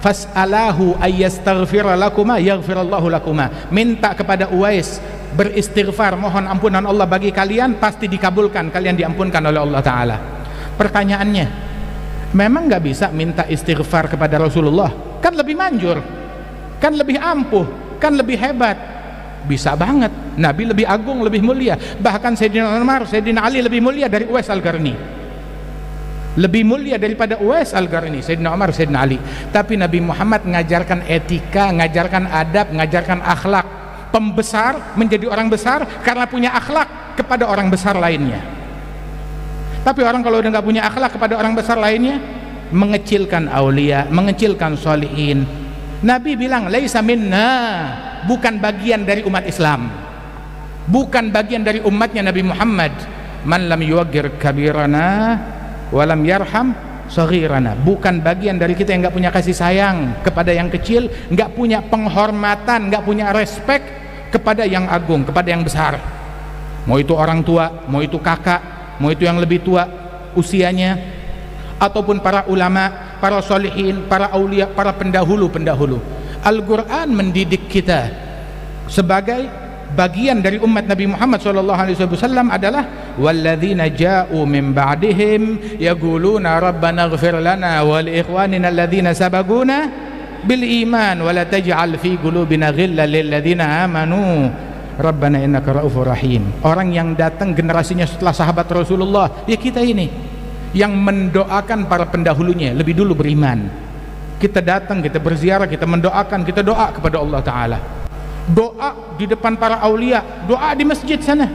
fas'alahu ayyastaghfira lakuma yaghfirallahu lakuma. Minta kepada Uwais beristighfar, mohon ampunan Allah bagi kalian, pasti dikabulkan, kalian diampunkan oleh Allah Ta'ala. Pertanyaannya, memang nggak bisa minta istighfar kepada Rasulullah? Kan lebih manjur, kan lebih ampuh, kan lebih hebat. Bisa banget, Nabi lebih agung, lebih mulia. Bahkan Sayyidina Umar, Sayyidina Ali lebih mulia dari Uwais Al-Qarni, lebih mulia daripada Uwais Al-Qarni, Sayyidina Umar, Sayyidina Ali. Tapi Nabi Muhammad mengajarkan etika, mengajarkan adab, mengajarkan akhlak. Pembesar menjadi orang besar karena punya akhlak kepada orang besar lainnya. Tapi orang kalau udah nggak punya akhlak kepada orang besar lainnya, mengecilkan aulia, mengecilkan sholihin. Nabi bilang, laisa minna, bukan bagian dari umat Islam. bukan bagian dari umatnya Nabi Muhammad. Man lam yuwaggir kabirana walam yarham saghirana, bukan bagian dari kita yang nggak punya kasih sayang kepada yang kecil, nggak punya penghormatan, nggak punya respect kepada yang agung, kepada yang besar. Mau itu orang tua, mau itu kakak, mau itu yang lebih tua usianya, ataupun para ulama, para solihin, para aulia, para pendahulu-pendahulu. Al-Quran mendidik kita sebagai bagian dari umat Nabi Muhammad SAW adalah walladzina ja'u min ba'dihim yaquluna rabbana ighfir lana wa li ikhwanina alladzina sabaquna bil iman wa la taj'al fi qulubina ghillan lil ladzina amanu rabbana innaka raufur rahim. Orang yang datang generasinya setelah sahabat Rasulullah, ya kita ini yang mendoakan para pendahulunya lebih dulu beriman. Kita datang, kita berziarah, kita mendoakan, kita doa kepada Allah Ta'ala, doa di depan para aulia, doa di masjid sana.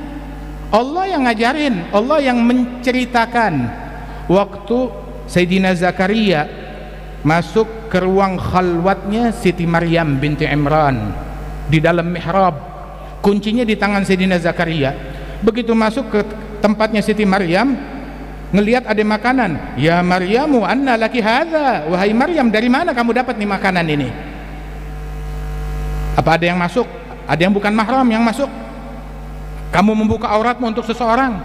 Allah yang ngajarin, Allah yang menceritakan. Waktu Sayyidina Zakaria masuk ke ruang khalwatnya Siti Maryam binti Imran di dalam mihrab, kuncinya di tangan Sayyidina Zakaria. Begitu masuk ke tempatnya Siti Maryam, ngelihat ada makanan. Ya Maryamu anna laki hadza, wahai Maryam, dari mana kamu dapat nih makanan ini? Apa ada yang masuk? Ada yang bukan mahram yang masuk? Kamu membuka auratmu untuk seseorang?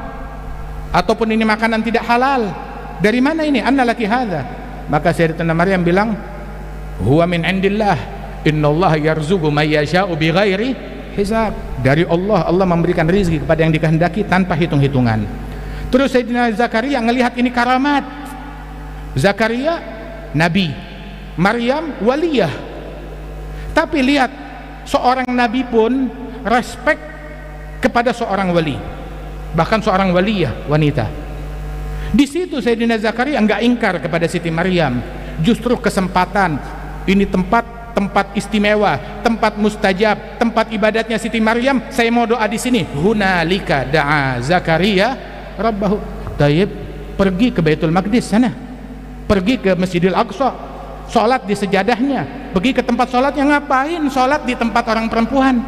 Ataupun ini makanan tidak halal? Dari mana ini? Anna laki hadza. Maka Sayyidatina Maryam bilang, huwa min indillah, innallaha yarzuqu may yasha'u bighairi hisab. Dari Allah, Allah memberikan rezeki kepada yang dikehendaki tanpa hitung-hitungan. Terus Sayyidina Zakaria ngelihat ini karamat. Zakaria nabi, Maryam waliyah. Tapi lihat, seorang nabi pun respect kepada seorang wali, bahkan seorang waliyah wanita. Di situ Sayyidina Zakaria enggak ingkar kepada Siti Maryam, justru kesempatan ini tempat istimewa, tempat mustajab, tempat ibadatnya Siti Maryam. Saya mau doa di sini. Hunalika da'a Zakaria rabbahu. Taib, pergi ke Baitul Maqdis sana, pergi ke Masjidil Aqsa, sholat di sejadahnya. Pergi ke tempat sholatnya, ngapain sholat di tempat orang perempuan,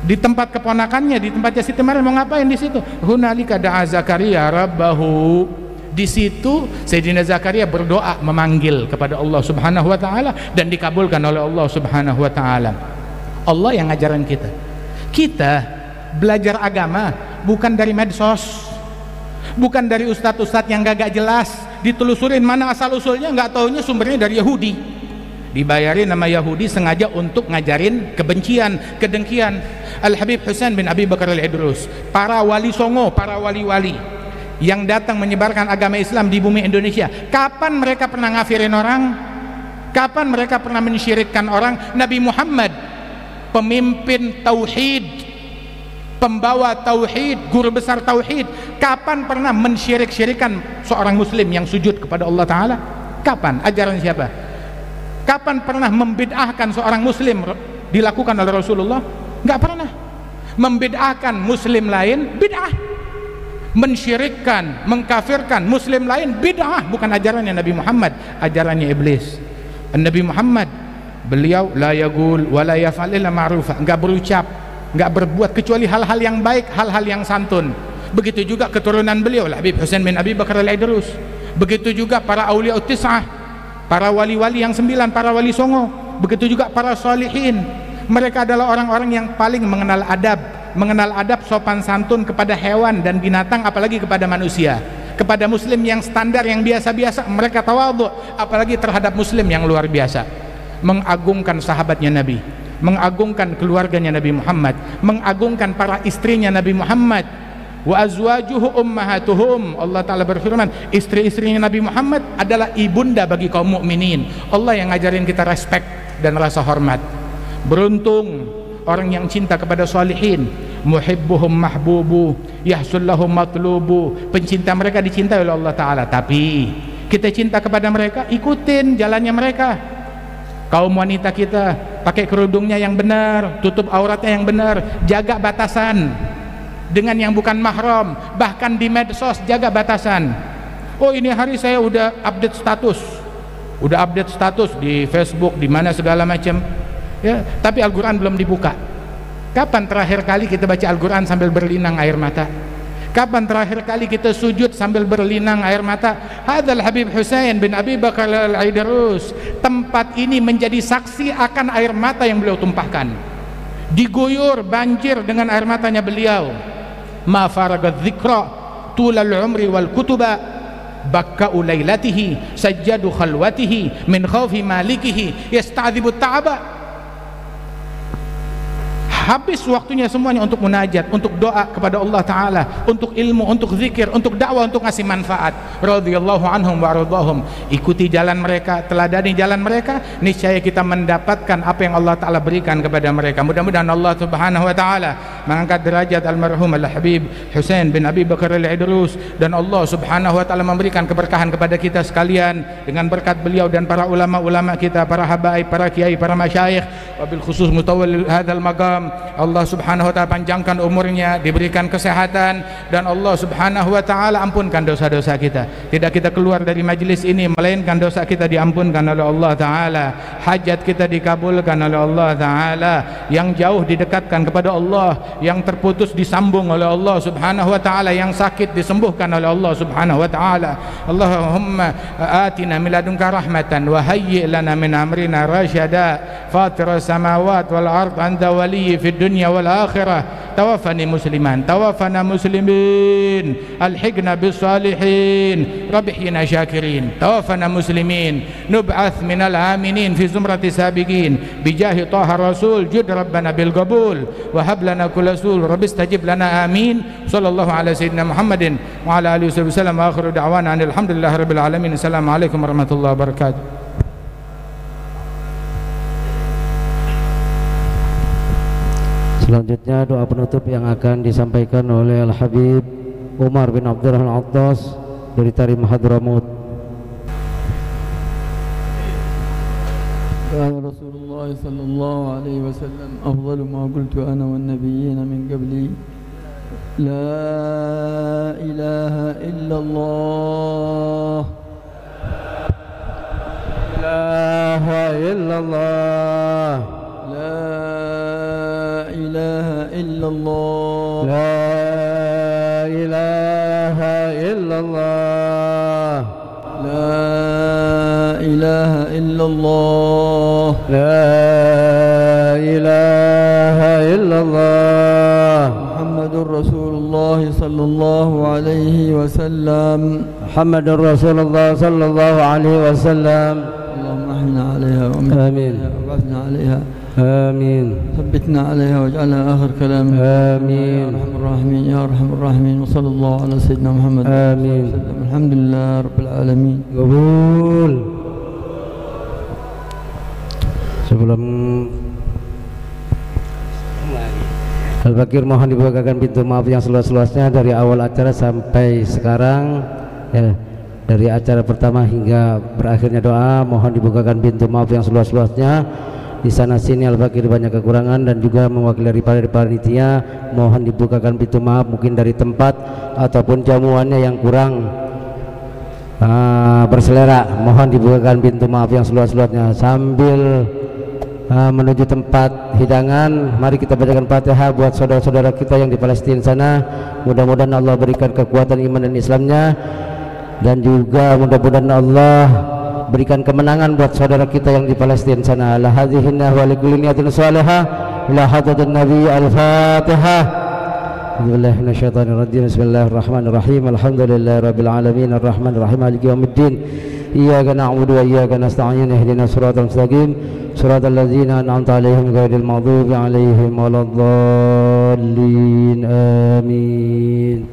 di tempat keponakannya, di tempatnya Siti Maryam? Mau ngapain di situ? Hunalika da'a Zakaria rabbahu. Di situ Sayyidina Zakaria berdoa, memanggil kepada Allah Subhanahu wa taala, dan dikabulkan oleh Allah Subhanahu wa taala. Allah yang ngajarin kita. Kita belajar agama bukan dari medsos, bukan dari ustadz-ustadz yang gak jelas, ditelusurin mana asal usulnya, nggak taunya sumbernya dari Yahudi, dibayarin nama Yahudi sengaja untuk ngajarin kebencian, kedengkian. Al-Habib Husain bin Abi Bakar al-Idrus, para wali songo, para wali-wali yang datang menyebarkan agama Islam di bumi Indonesia, kapan mereka pernah ngafirin orang? Kapan mereka pernah mensyirikkan orang? Nabi Muhammad, pemimpin tauhid, pembawa tauhid, guru besar tauhid, kapan pernah mensyirik-syirikan seorang muslim yang sujud kepada Allah Ta'ala? Kapan? Ajaran siapa? Kapan pernah membid'ahkan seorang muslim dilakukan oleh Rasulullah? Nggak pernah. Membid'ahkan muslim lain bid'ah, mensyirikkan, mengkafirkan muslim lain bid'ah. Bukan ajarannya Nabi Muhammad, ajarannya iblis. Nabi Muhammad, beliau la yaqul wa la yaf'al illa ma'rufa, enggak berucap, enggak berbuat kecuali hal-hal yang baik, hal-hal yang santun. Begitu juga keturunan beliau, Habib Husain bin Abi Bakar al-Idrus. Begitu juga para aulia tis'ah, para wali-wali yang 9, para wali songo. Begitu juga para solihin. Mereka adalah orang-orang yang paling mengenal adab, sopan santun kepada hewan dan binatang, apalagi kepada manusia. Kepada muslim yang standar, yang biasa-biasa, mereka tawadhu, apalagi terhadap muslim yang luar biasa. Mengagungkan sahabatnya Nabi, mengagungkan keluarganya Nabi Muhammad, mengagungkan para istrinya Nabi Muhammad. Wa azwajuhu ummahatuhum. Allah Ta'ala berfirman, istri-istrinya Nabi Muhammad adalah ibunda bagi kaum mukminin. Allah yang ngajarin kita respect dan rasa hormat. Beruntung orang yang cinta kepada salihin, muhibbuhum mahbubu, yahsul lahum matlubu. Pencinta mereka dicintai oleh Allah Ta'ala. Tapi kita cinta kepada mereka, ikutin jalannya mereka. Kaum wanita kita pakai kerudungnya yang benar, tutup auratnya yang benar, jaga batasan dengan yang bukan mahram. Bahkan di medsos jaga batasan. Oh, ini hari saya udah update status di Facebook, di mana segala macam ya, tapi Al-Quran belum dibuka. Kapan terakhir kali kita baca Al-Quran sambil berlinang air mata? Kapan terakhir kali kita sujud sambil berlinang air mata? Hadzal Habib Husain bin Abi Bakar Al-Idrus, tempat ini menjadi saksi akan air mata yang beliau tumpahkan. Diguyur banjir dengan air matanya beliau. Ma faragat dzikra tulal umri wal kutuba bakka'u lailatihi sajjadu khalwatihi min khawfi malikihi yasta'dzibu ta'aba. Habis waktunya semuanya untuk munajat, untuk doa kepada Allah Ta'ala, untuk ilmu, untuk zikir, untuk dakwah, untuk ngasih manfaat. Radhiyallahu anhum wa radhahum. Ikuti jalan mereka, teladani jalan mereka, niscaya kita mendapatkan apa yang Allah Ta'ala berikan kepada mereka. Mudah-mudahan Allah Subhanahu wa Ta'ala mengangkat derajat almarhum Al-Habib Husain bin Abi Bakar Al-Idrus, dan Allah Subhanahu wa Ta'ala memberikan keberkahan kepada kita sekalian dengan berkat beliau dan para ulama-ulama kita, para habaib, para kiai, para masyayikh, wabil khusus mutawalli hadzal maqam. Allah Subhanahu wa Ta'ala panjangkan umurnya, diberikan kesehatan, dan Allah Subhanahu wa Ta'ala ampunkan dosa-dosa kita. Tidak kita keluar dari majlis ini melainkan dosa kita diampunkan oleh Allah Ta'ala, hajat kita dikabulkan oleh Allah Ta'ala, yang jauh didekatkan kepada Allah, yang terputus disambung oleh Allah Subhanahu wa Ta'ala, yang sakit disembuhkan oleh Allah Subhanahu wa Ta'ala. Allahumma atina min ladunka rahmatan wa hayyi' lana min amrina rasyada fatira samawat wal ard anta waliyyi fid dunya wal akhirah tawaffani musliman tawaffana muslimin alhiqna bis salihin rabbihina syakirin tawaffana muslimin nub'ath minal aminin fi zumrati sabiqin bijahi taha rasul jud rabbana bil qabul wa hab lana kulla sul rabbi istajib lana amin. Sallallahu ala sayyidina Muhammadin wa ala alihi wasallam wa akhiru da'wana alhamdulillahi rabbil alamin. Assalamualaikum warahmatullahi wabarakatuh. Selanjutnya doa penutup yang akan disampaikan oleh Al-Habib Umar bin Abdurrahman Al-Attas dari Tarim Hadramut. قال رسول الله صلى الله عليه وسلم أفضل ما قلت أنا والنبيين من قبلي لا إله إلا الله لا إله إلا الله لا إله إلا الله لا إله إلا الله لا إله إلا الله لا إله إلا الله محمد رسول الله صلى الله عليه وسلم محمد رسول الله صلى الله عليه وسلم. اللهم احمنا عليها آمين. وابعثنا عليها آمين. ثبتنا عليها واجعلها آخر كلامنا آمين. يا أرحم الراحمين يا أرحم الراحمين. وصلى الله على سيدنا محمد آمين. الحمد لله رب العالمين. Qabul. Sebelum Al-Bakir mohon dibukakan pintu maaf yang seluas-luasnya dari awal acara sampai sekarang ya, dari acara pertama hingga berakhirnya doa, mohon dibukakan pintu maaf yang seluas-luasnya. Di sana sini Al-Bakir banyak kekurangan dan juga mewakili dari panitia, mohon dibukakan pintu maaf mungkin dari tempat ataupun jamuannya yang kurang berselera, mohon dibukakan pintu maaf yang seluas-luasnya. Sambil menuju tempat hidangan, mari kita bacakan Fatihah buat saudara-saudara kita yang di Palestina sana. Mudah-mudahan Allah berikan kekuatan iman dan Islamnya, dan juga mudah-mudahan Allah berikan kemenangan buat saudara kita yang di Palestina sana. La hadhihinna wa likulli niyatin salihah ila hadratin nabi. Al-Fatihah. Bismillahirrahmanirrahim. Minasyaitonir rajim. Bismillahirrahmanirrahim. Alhamdulillahirabbil alamin arrahmanir rahim maliki yaumiddin. Iyyaka na'budu wa iyyaka nasta'in. Ihdinas siratal mustaqim. Siratal ladzina an'amta 'alaihim ghairil maghdubi 'alaihim waladdallin. Amin.